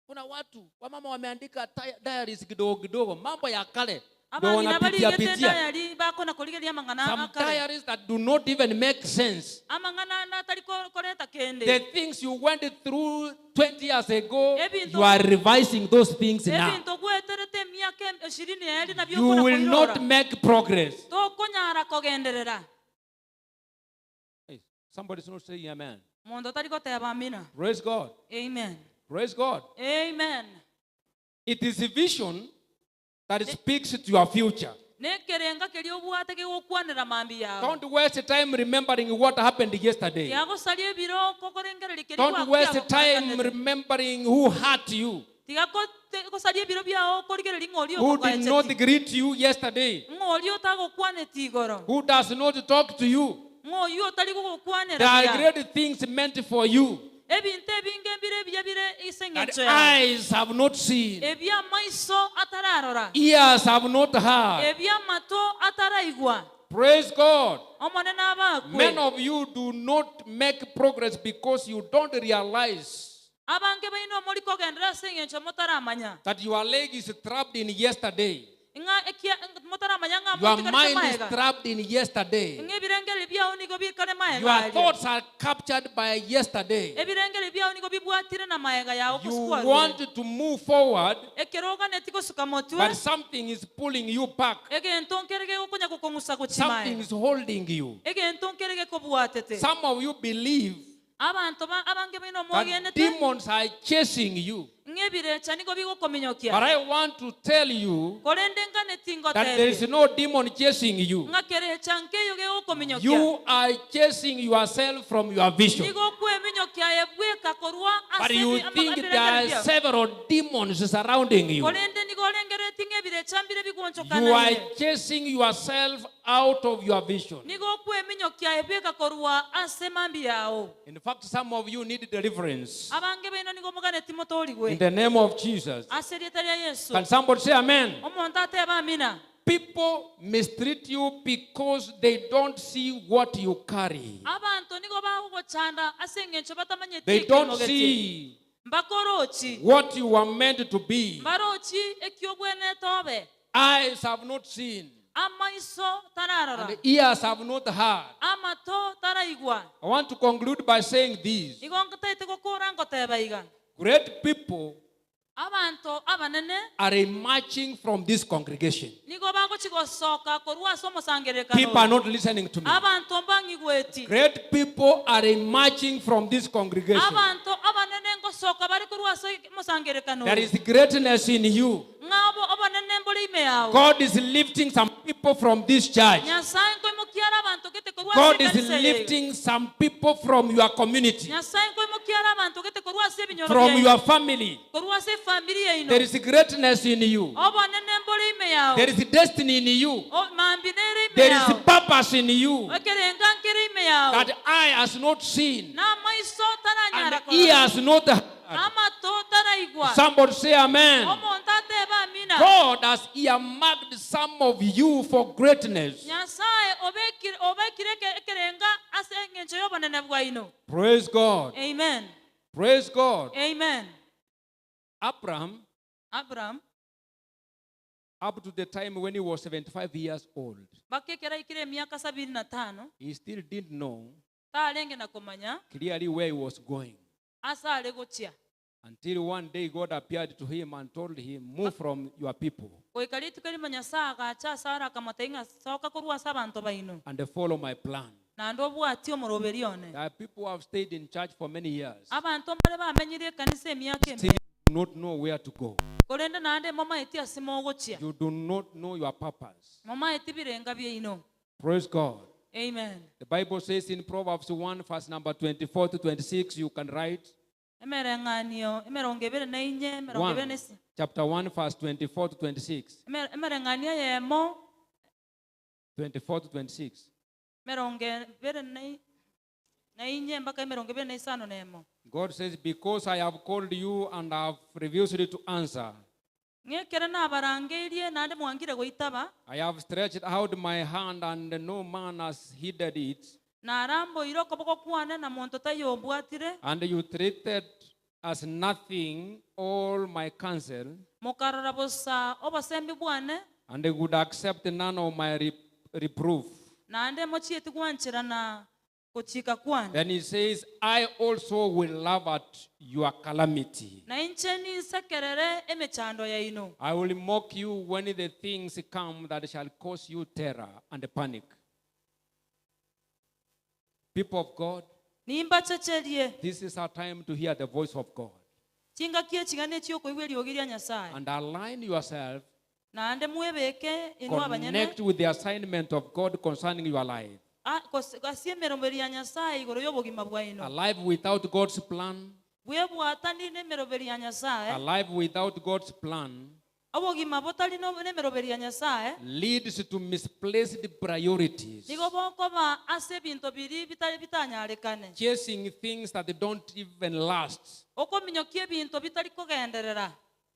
Speaker 3: Kuna watu wamama wameandika diaries kidogo kidogo, mambo ya kale ndio
Speaker 1: Abana bali
Speaker 3: wanapitia
Speaker 1: gete
Speaker 3: pitia.
Speaker 1: diary bakona koligeria mangana
Speaker 3: Some
Speaker 1: akare.
Speaker 3: diaries that do not even make sense.
Speaker 1: Amangana na tali koreta kende.
Speaker 3: The things you went through 20 years ago,
Speaker 1: Ebintu-
Speaker 3: you are revising those things now.
Speaker 1: Ebintu gweterete miaka 20 na
Speaker 3: You
Speaker 1: byokona
Speaker 3: will not
Speaker 1: koirora.
Speaker 3: make progress.
Speaker 1: Tokonyara kogenderera.
Speaker 3: Hey, somebody's not saying amen.
Speaker 1: Mondo tali koteba amina.
Speaker 3: Praise God.
Speaker 1: Amen.
Speaker 3: Praise God.
Speaker 1: Amen.
Speaker 3: It is a vision that speaks to your future.
Speaker 1: Nekerenga keri obwate ke gokwanira mambi yao.
Speaker 3: Don't waste time remembering what happened yesterday.
Speaker 1: Yago salie biro kokorengereri keri
Speaker 3: Don't waste time remembering who hurt you,
Speaker 1: Tiga ko salie biro byao koligereri ngolio
Speaker 3: who did not greet you yesterday,
Speaker 1: ngolio tago kwane tigoro.
Speaker 3: who does not talk to you.
Speaker 1: Ngoyo tali ko kwanira.
Speaker 3: There are great things meant for you
Speaker 1: Ebinte binge bire byabire
Speaker 3: that
Speaker 1: isengecho.
Speaker 3: eyes have not seen,
Speaker 1: Ebya maiso atararora.
Speaker 3: ears have not heard.
Speaker 1: Ebya mato ataraigwa.
Speaker 3: Praise God.
Speaker 1: Omonene abakwe.
Speaker 3: Many of you do not make progress because you don't realize
Speaker 1: Abange baino moli kogendera sengecho motaramanya.
Speaker 3: that your leg is trapped in yesterday.
Speaker 1: Nga ekia motaramanya nga
Speaker 3: Your
Speaker 1: motika
Speaker 3: mind is
Speaker 1: maega.
Speaker 3: trapped in yesterday.
Speaker 1: Nge birengeli byao nigo bikane maega.
Speaker 3: Your thoughts are captured by yesterday.
Speaker 1: Ebirengeli byao nigo bibwatire na maega yao
Speaker 3: You
Speaker 1: kusukwa.
Speaker 3: want to move forward,
Speaker 1: Ekeroga netiko sukamotwe.
Speaker 3: but something is pulling you back.
Speaker 1: Ege entonkerege okunya kukongusa
Speaker 3: Something
Speaker 1: kuchimaega.
Speaker 3: is holding you.
Speaker 1: Ege entonkerege kobwatete.
Speaker 3: Some of you believe That demons are chasing you. But I want to tell you that there is no demon chasing you. You are chasing yourself from your vision. But you think there are several demons surrounding you. You are chasing yourself out of your vision. In fact, some of you need deliverance. In the name of Jesus. Can somebody say amen? People mistreat you because they don't see what you carry. They don't see what you are meant to be. Eyes have not seen, and ears have not heard. I want to conclude by saying this. Great people are emerging from this congregation. People are not listening to me. Great people are emerging from this congregation. There is greatness in you. God is lifting some people from this church. God is lifting some people from your community, from your family. There is greatness in you. There is destiny in you. There is purpose in you that eye has not seen and ear has not heard. Somebody say amen. God has earmarked some of you for greatness. Praise God.
Speaker 1: Amen.
Speaker 3: Praise God.
Speaker 1: Amen.
Speaker 3: Abraham, up to the time when he was 75 years old, he still didn't know clearly where he was going. Until one day God appeared to him and told him, move from your people and follow my plan. There are people who have stayed in church for many years, still do not know where to go. You do not know your purpose. Praise God.
Speaker 1: Amen.
Speaker 3: The Bible says in Proverbs 1 verse number 24 to 26, you can write. Chapter 1 verse 24 to 26. 24 to 26. God says, because I have called you and I have refused to answer, I have stretched out my hand and no man has heeded it, and you treated as nothing all my counsel, and they would accept none of my reproof. Then he says, I also will laugh at your calamity. I will mock you when the things come that shall cause you terror and panic. People of God, this is our time to hear the voice of God. And align yourself, connect with the assignment of God concerning your life. A life without God's plan, a life without God's plan, leads to misplaced priorities, chasing things that don't even last.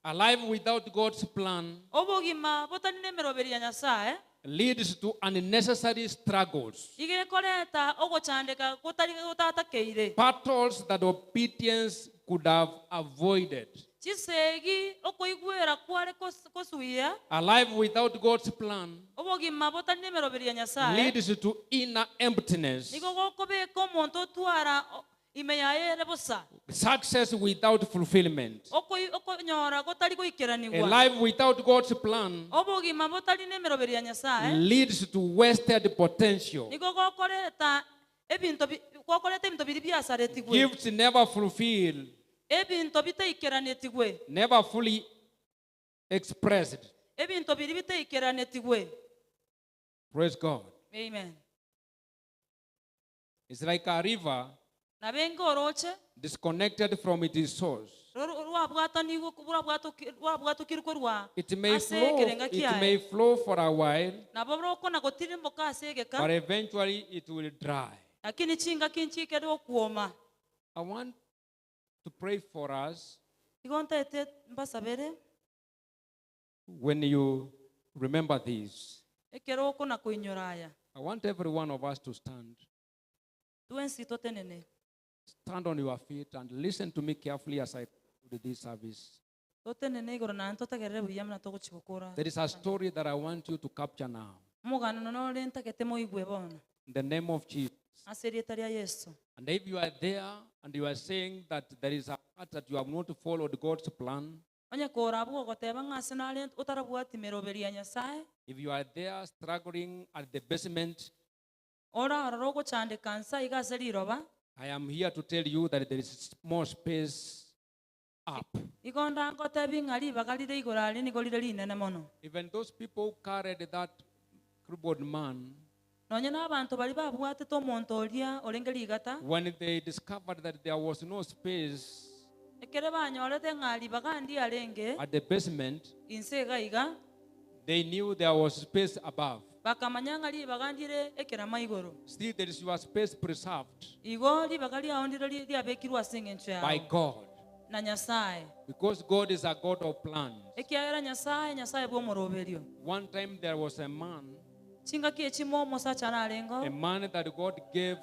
Speaker 3: A life without God's plan leads to unnecessary struggles, battles that obedience could have avoided. A life without God's plan leads to inner emptiness, success without fulfillment. A life without God's plan leads to wasted potential, Gifts never fulfilled, never fully expressed. Praise God.
Speaker 1: Amen.
Speaker 3: It's like a river disconnected from its source. It may flow for a while, but eventually it will dry. I want to pray for us when you remember this. I want every one of us to stand. Stand on your feet and listen to me carefully as I do this service. There is a story that I want you to capture now. In the name of Jesus. And if you are there and you are saying that there is a part that you have not followed God's plan, if you are there struggling at the basement, I am here to tell you that there is more space up. Even those people who carried that crippled man, when they discovered that there was no space at the basement, they knew there was space above. Still, there is your space preserved by God. Because God is a God of plans. One time there was a man that God gave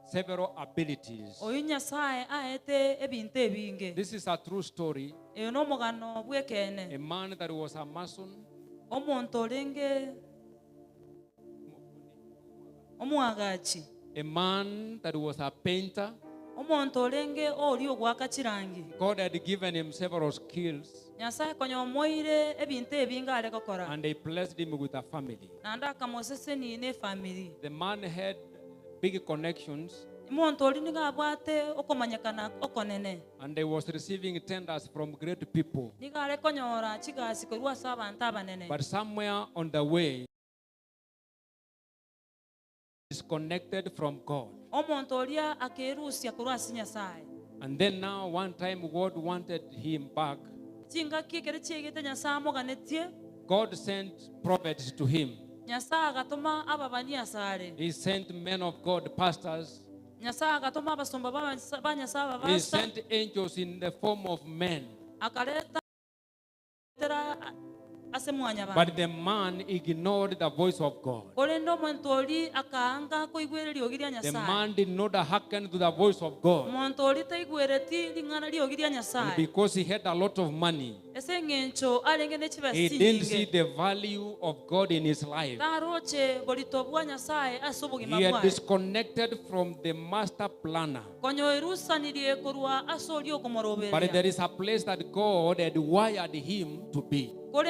Speaker 3: several abilities. This is a true story. A man that was a mason, a man that was a painter. God had given him several skills, and they blessed him with a family. The man had big connections, and he was receiving tenders from great people. But somewhere on the way, disconnected from God. And then now one time God wanted him back. God sent prophets to him. He sent men of God, pastors. He sent angels in the form of men. But the man ignored the voice of God. The man did not hearken to the voice of God. And because he had a lot of money, he didn't see the value of God in his life. He had disconnected from the master planner. But there is a place that God had wired him to be. God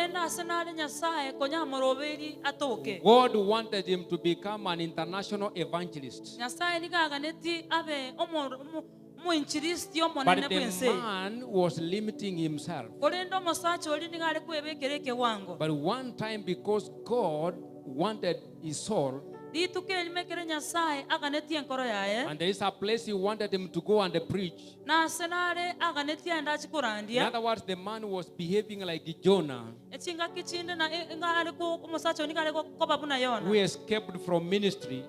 Speaker 3: wanted him to become an international evangelist. But the man was limiting himself. But one time, because God wanted his soul, and there is a place he wanted him to go and preach. In other words, the man was behaving like Jonah, who escaped from ministry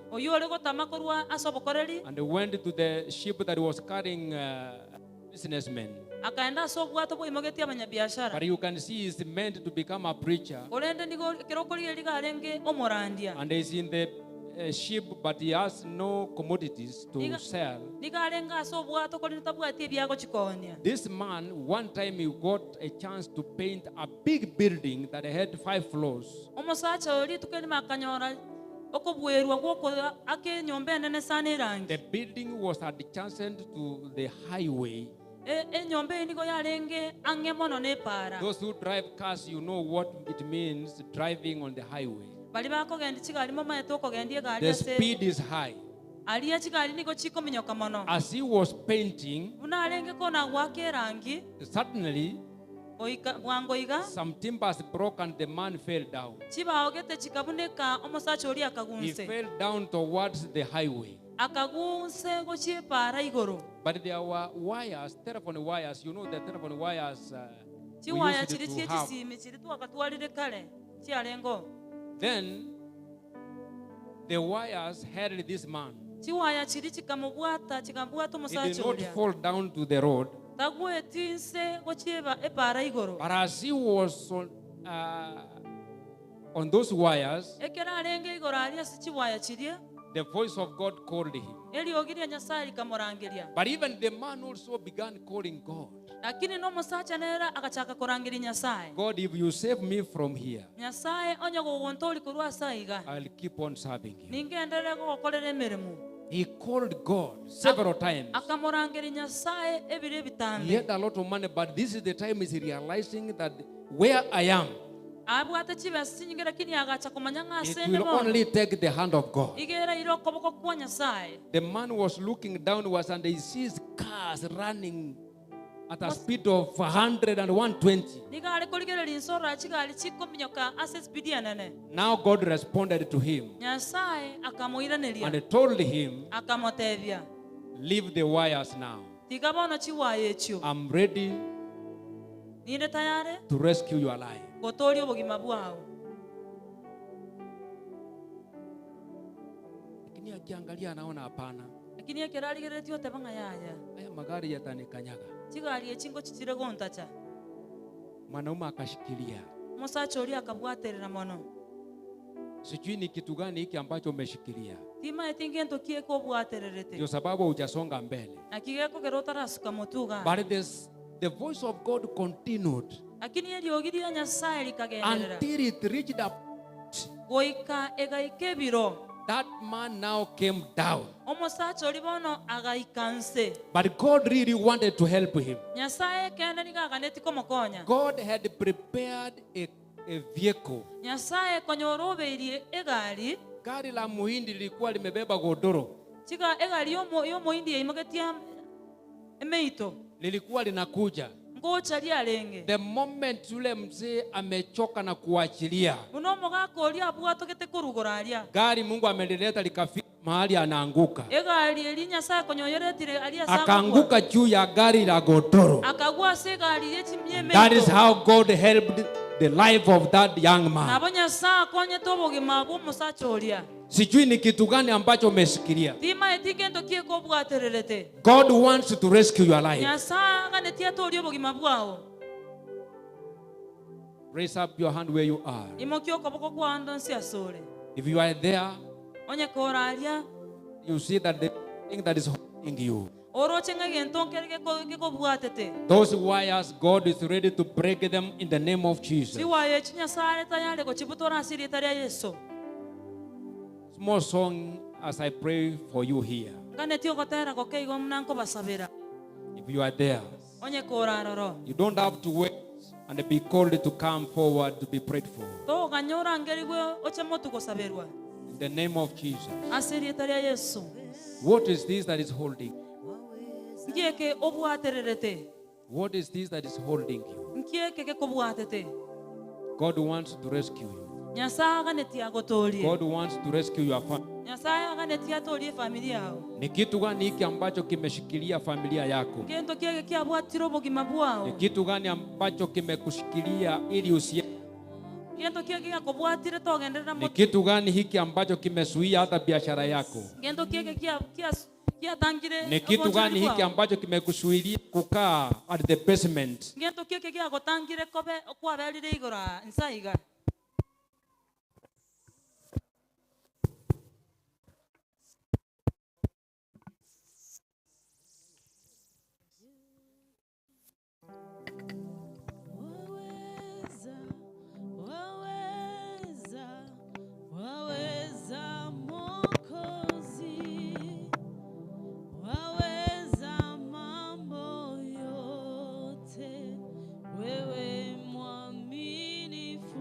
Speaker 3: and went to the ship that was carrying businessmen. But you can see he's meant to become a preacher, and he's in the ship, but he has no commodities to sell. This man, one time he got a chance to paint a big building that had 5 floors. The building was adjacent to the highway. Those who drive cars, you know what it means driving on the highway. The speed is high. As he was painting, suddenly some timbers broke and the man fell down. He fell down towards the highway. But there were wires, telephone wires. You know the telephone wires we used to have. Then the wires held this man. He did not fall down to the road. But as he was on those wires, the voice of God called him. But even the man also began calling God. God, if you save me from here, I'll keep on serving you. He called God several times. He had a lot of money, but this is the time he's realizing that where I am, it will only take the hand of God. The man was looking downwards and he sees cars running at a speed of 100 and 120. Now God responded to him and told him, leave the wires now. I'm ready to rescue your life. Lakini akiangalia anaona hapana. Haya magari yatanikanyaga. Mwanaume akashikilia. Sijui ni kitu gani hiki ambacho umeshikilia. Ndio sababu hujasonga mbele. But the voice of God continued until it reached a point. That man now came down. But God really wanted to help him. God had prepared a vehicle. Gari la muhindi lilikuwa limebeba godoro. Lilikuwa linakuja. The moment yule mzee amechoka na kuachilia, gari Mungu amelileta likafika mahali anaanguka. Akaanguka juu ya gari la godoro. That is how God helped the life of that young man. Sijui ni kitu gani ambacho umeshikilia. God wants to rescue your life. Raise up your hand where you are. If you are there, you see that the thing that is holding you, those wires, God is ready to break them in the name of Jesus. Small song as I pray for you here. If you are there, you don't have to wait and be called to come forward to be prayed for. In the name of Jesus. What is this that is holding? What is this that is holding you? God wants to rescue you. God wants to rescue your family. Ni kitu gani hiki ambacho kimeshikilia familia yako? Ni kitu gani ambacho kimekushikilia ili usiende? Ni kitu gani hiki ambacho kimezuia hata biashara yako? Ni kitu gani hiki ambacho kimekuzuilia kukaa at the basement?
Speaker 4: Wewe mwaminifu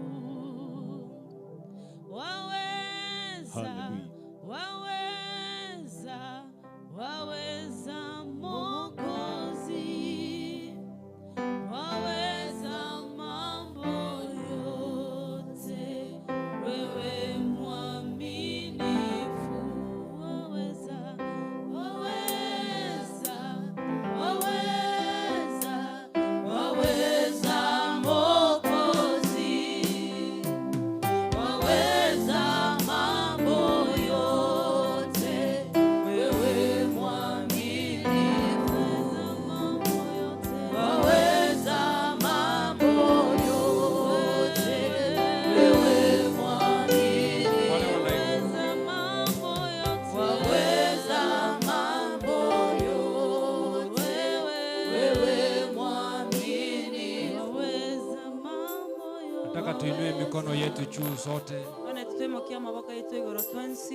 Speaker 3: mikono yetu juu sote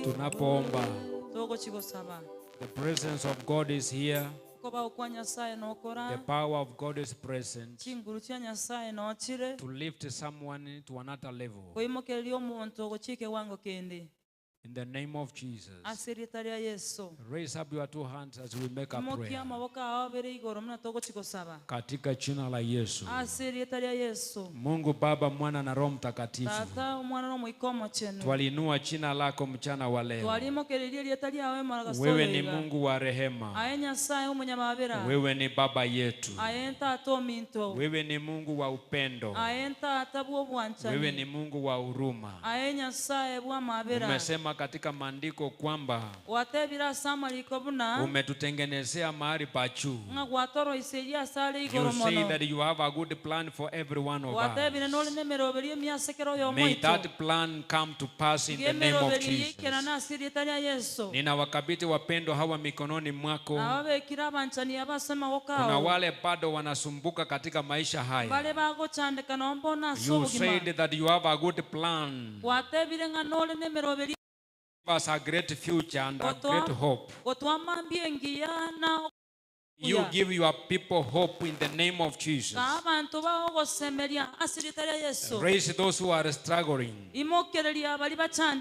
Speaker 3: tunapoomba. The presence of God is here. The power of God is present to lift someone to another level. In the name of Jesus, raise up your two hands as we make a prayer. Katika jina la Yesu. Mungu Baba, Mwana na Roho Mtakatifu, twalinua jina lako mchana wa leo. Wewe ni Mungu wa rehema. Wewe ni Baba yetu. Wewe ni Mungu wa upendo. Wewe ni Mungu wa huruma. Umesema katika maandiko kwamba umetutengenezea mahali pa juu. You say that you have a good plan for every one of us. May that plan come to pass in the name of Jesus. Ninawakabidhi wapendwa hawa mikononi mwako. Kuna wale bado wanasumbuka katika maisha haya. You said that you have a good plan. Us a great future and a great hope. You give your people hope in the name of Jesus. Raise those who are struggling.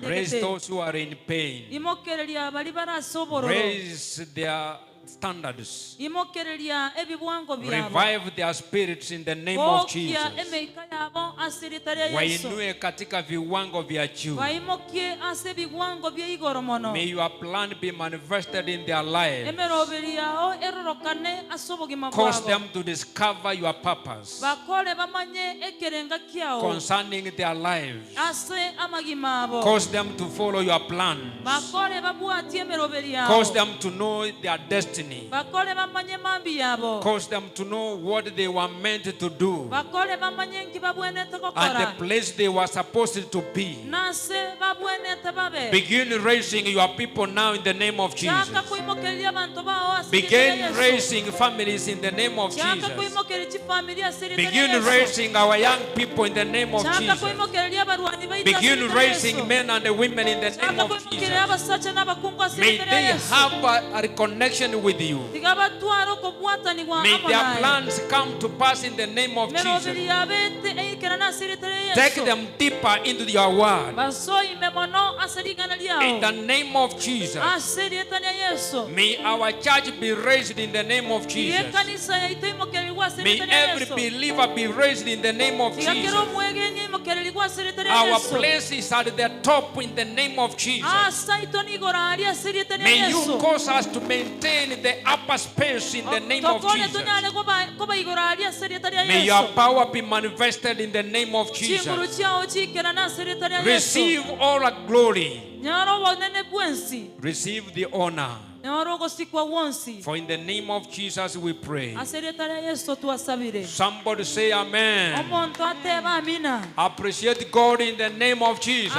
Speaker 3: Raise those who are in pain. Raise their standards. Revive their spirits in the name of Jesus. Wainue katika viwango vya juu. May your plan be manifested in their lives. Cause them to discover your purpose concerning their lives. Cause them to follow your plans. Cause them to know their destiny. Cause them to know what they were meant to do and the place they were supposed to be. Begin raising your people now in the name of Jesus. Begin raising families in the name of Jesus. Begin raising our young people in the name of Jesus. Begin raising men and women in the name of Jesus. May they have a connection with you. May their plans come to pass in the name of Jesus. Take them deeper into your word. In the name of Jesus. May our church be raised in the name of Jesus. May every believer be raised in the name of Jesus. Our place is at the top in the name of Jesus. May you cause us to maintain the upper space in the name of Jesus. May your power be manifested in the name of Jesus. Receive all the glory. Receive the honor. For in the name of Jesus we pray. Somebody say amen. Appreciate God in the name of Jesus.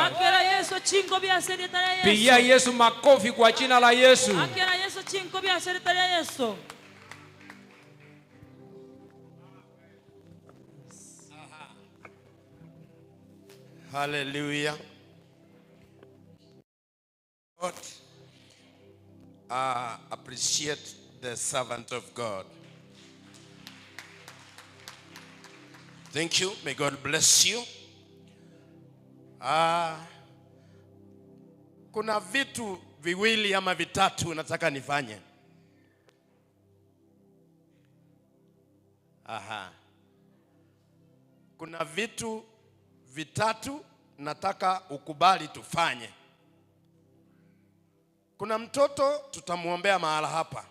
Speaker 3: Pigia Yesu makofi kwa jina la Yesu.
Speaker 2: Hallelujah. God, appreciate the servant of God. Thank you. May God bless you. Kuna vitu viwili ama vitatu nataka nifanye. Kuna vitu vitatu nataka ukubali tufanye. Kuna mtoto tutamuombea mahala hapa.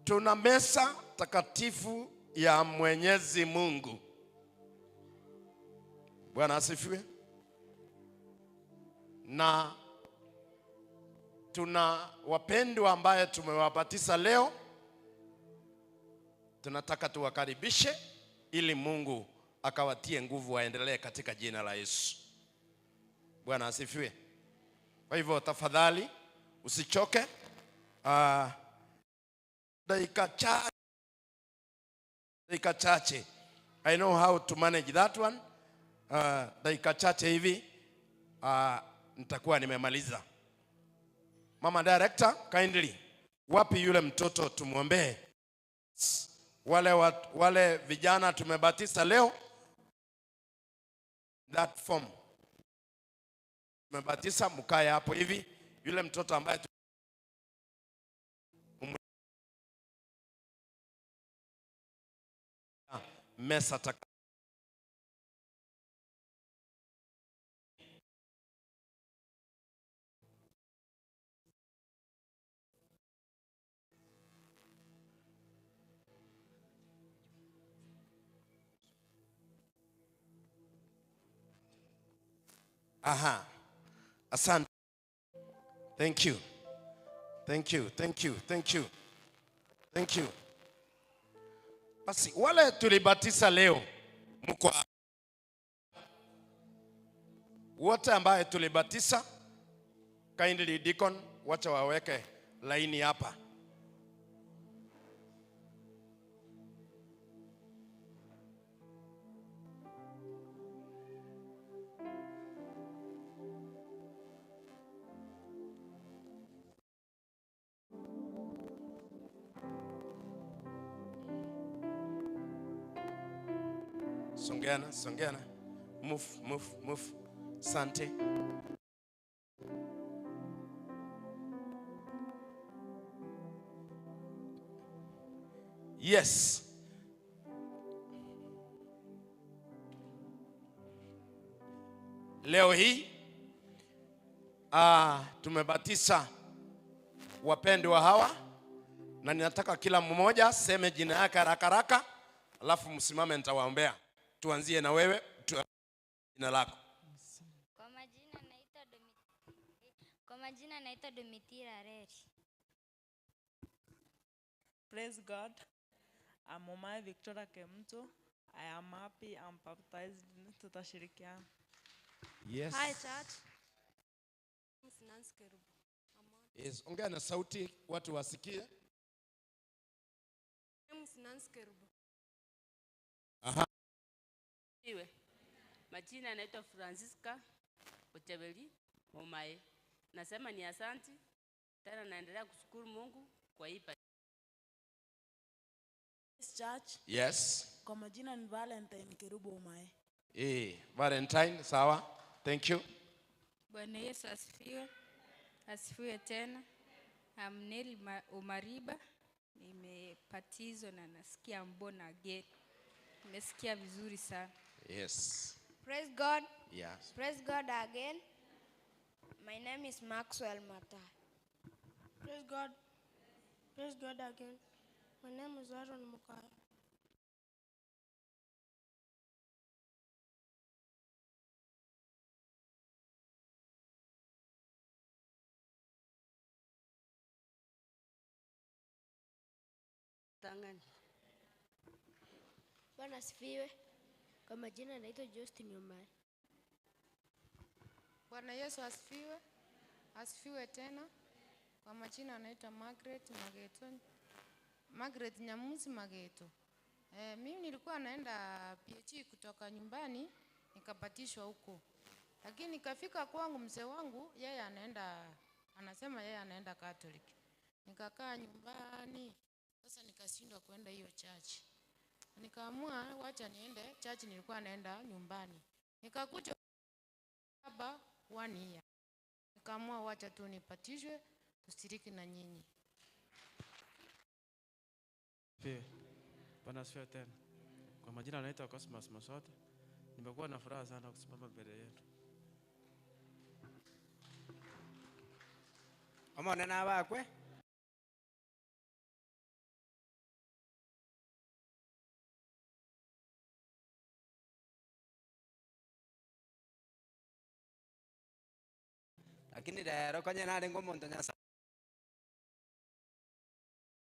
Speaker 2: Tuna mesa takatifu ya Mwenyezi Mungu. Bwana asifiwe. Na tuna wapendwa ambaye tumewabatiza leo. Tunataka tuwakaribishe ili Mungu akawatie nguvu waendelee katika jina la Yesu. Bwana asifiwe. Kwa hivyo tafadhali usichoke. Dakika chache. I know how to manage that one. dakika chache hivi nitakuwa nimemaliza. Mama Director, kindly, wapi yule mtoto tumuombee? Wale vijana tumebatiza leo, that form tumebatiza, mkae hapo hivi. Yule mtoto ambaye mesa taka. Aha. Asante. Thank you. Thank you. Thank you. Thank you. Thank you. Basi wale tulibatiza leo, mko wote ambaye tulibatiza, kindly deacon wacha waweke laini hapa. Songeana. Move. Sante. Yes. Leo hii tumebatiza wapendwa hawa, na ninataka kila mmoja seme jina yake haraka, alafu msimame nitawaombea. Tuanzie na wewe, jina lako.
Speaker 4: Kwa majina naitwa Domitira Reri.
Speaker 5: Praise God. I'm Omai Victoria Kemto. I am happy I'm baptized. Tutashirikiana.
Speaker 2: Yes.
Speaker 6: Hi church.
Speaker 2: Yes, ongea na sauti watu wasikie. Aha.
Speaker 7: Iwe. Majina naitwa Francisca Ochebeli Omai. Nasema ni asante. Tena naendelea kushukuru Mungu kwa hii
Speaker 6: church.
Speaker 2: Yes.
Speaker 6: Kwa majina ni Valentine Kerubo Omai.
Speaker 2: Valentine, sawa. Thank you.
Speaker 8: Bwana Yesu asifiwe. Asifiwe tena. Amneli Omariba. Nimepatizwa na nasikia mbona again. Nimesikia vizuri sana.
Speaker 2: Yes.
Speaker 4: Praise God.
Speaker 2: Yes.
Speaker 4: Praise God again. My name is Maxwell Mata.
Speaker 6: Praise God. Praise God again. My name is Aaron Mukaya.
Speaker 7: Tangani.
Speaker 4: Bwana asifiwe. Kwa majina naitwa Justin Omai.
Speaker 9: Bwana Yesu asifiwe. Asifiwe tena. Kwa majina anaitwa Margaret Nyamusi Mageto. Mimi nilikuwa naenda PhD kutoka nyumbani, nikabatishwa huko. Lakini nikafika kwangu, mzee wangu yeye anasema yeye anaenda Catholic. Nikakaa nyumbani. Sasa nikashindwa kwenda hiyo church. Nikaamua wacha niende church nilikuwa naenda nyumbani. Nikakuja baba 1 year. Nikaamua wacha tu nipatishwe kushiriki na nyinyi.
Speaker 10: Bwana asifiwe tena. Kwa majina naitwa Cosmas Masote. Nimekuwa na furaha sana kusimama mbele yetu.
Speaker 11: Omone na bakwe. Lakini lero konye nari ngomuntu nyasa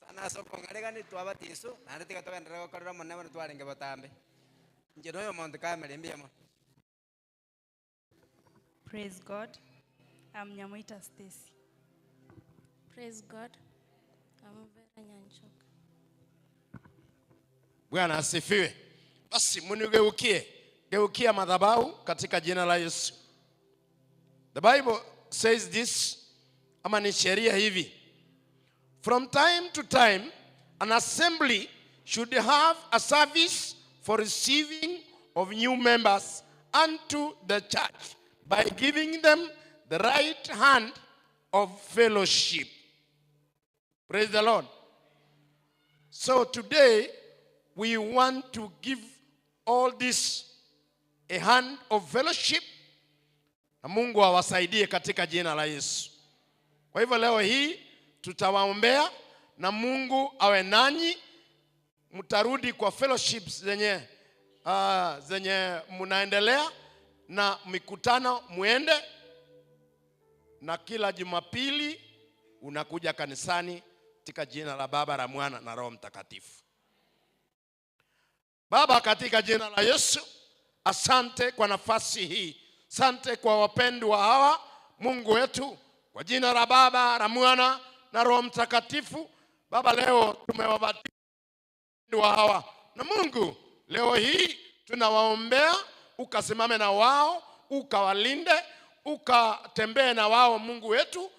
Speaker 11: sana soko ngarega ni twabatiso nari tigatoka ndira gokorera monne bano twarenge botambe njiro yo muntu kamere mbiyemo.
Speaker 8: Praise God. I'm Nyamataro Stacy.
Speaker 6: Praise God. I'm Vera Nyanchoka.
Speaker 2: Bwana asifiwe. Basi munigeukie geukia madhabahu katika jina la Yesu. The Bible says this, ama ni sheria hivi. From time to time, an assembly should have a service for receiving of new members unto the church by giving them the right hand of fellowship. Praise the Lord. So today, we want to give all this a hand of fellowship, na Mungu awasaidie katika jina la Yesu. Kwa hivyo leo hii tutawaombea na Mungu awe nanyi, mtarudi kwa fellowships zenye mnaendelea na mikutano muende, na kila Jumapili unakuja kanisani katika jina la Baba, la Mwana na Roho Mtakatifu. Baba, katika jina la Yesu, asante kwa nafasi hii. Asante kwa wapendwa hawa, Mungu wetu, kwa jina la Baba, la Mwana na Roho Mtakatifu. Baba, leo tumewabatiza hawa, na Mungu leo hii tunawaombea, ukasimame na wao, ukawalinde, ukatembee na wao. Mungu wetu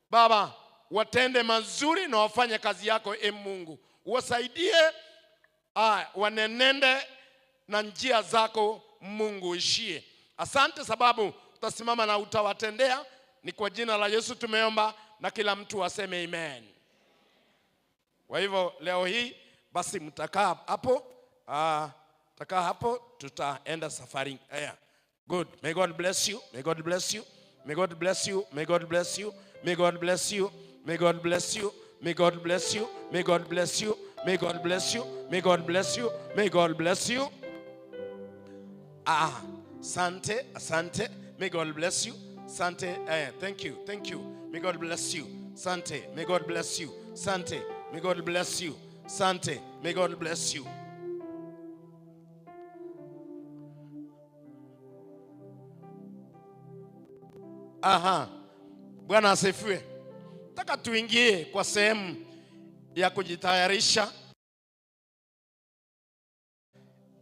Speaker 2: Baba, watende mazuri na wafanye kazi yako. Mungu wasaidie, wanenende na njia zako. Mungu ishie. Asante sababu utasimama na utawatendea. Ni kwa jina la Yesu tumeomba, na kila mtu aseme amen. Kwa hivyo leo hii basi mtakaa hapo, tutaenda safari. Good. May God bless you. May God bless you. May God bless you. May God bless you. May God bless you. May God bless you. May God bless you. May God bless you. May God bless you. May God bless you. May God bless you. Asante, asante. May God bless you. Sante, thank you, thank you. May God bless you. Sante, may God bless you. Sante, may God bless you. Sante, may God bless you. Bwana asifiwe. Nataka tuingie kwa sehemu ya kujitayarisha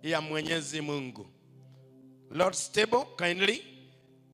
Speaker 2: ya Mwenyezi Mungu. Lord's table, kindly.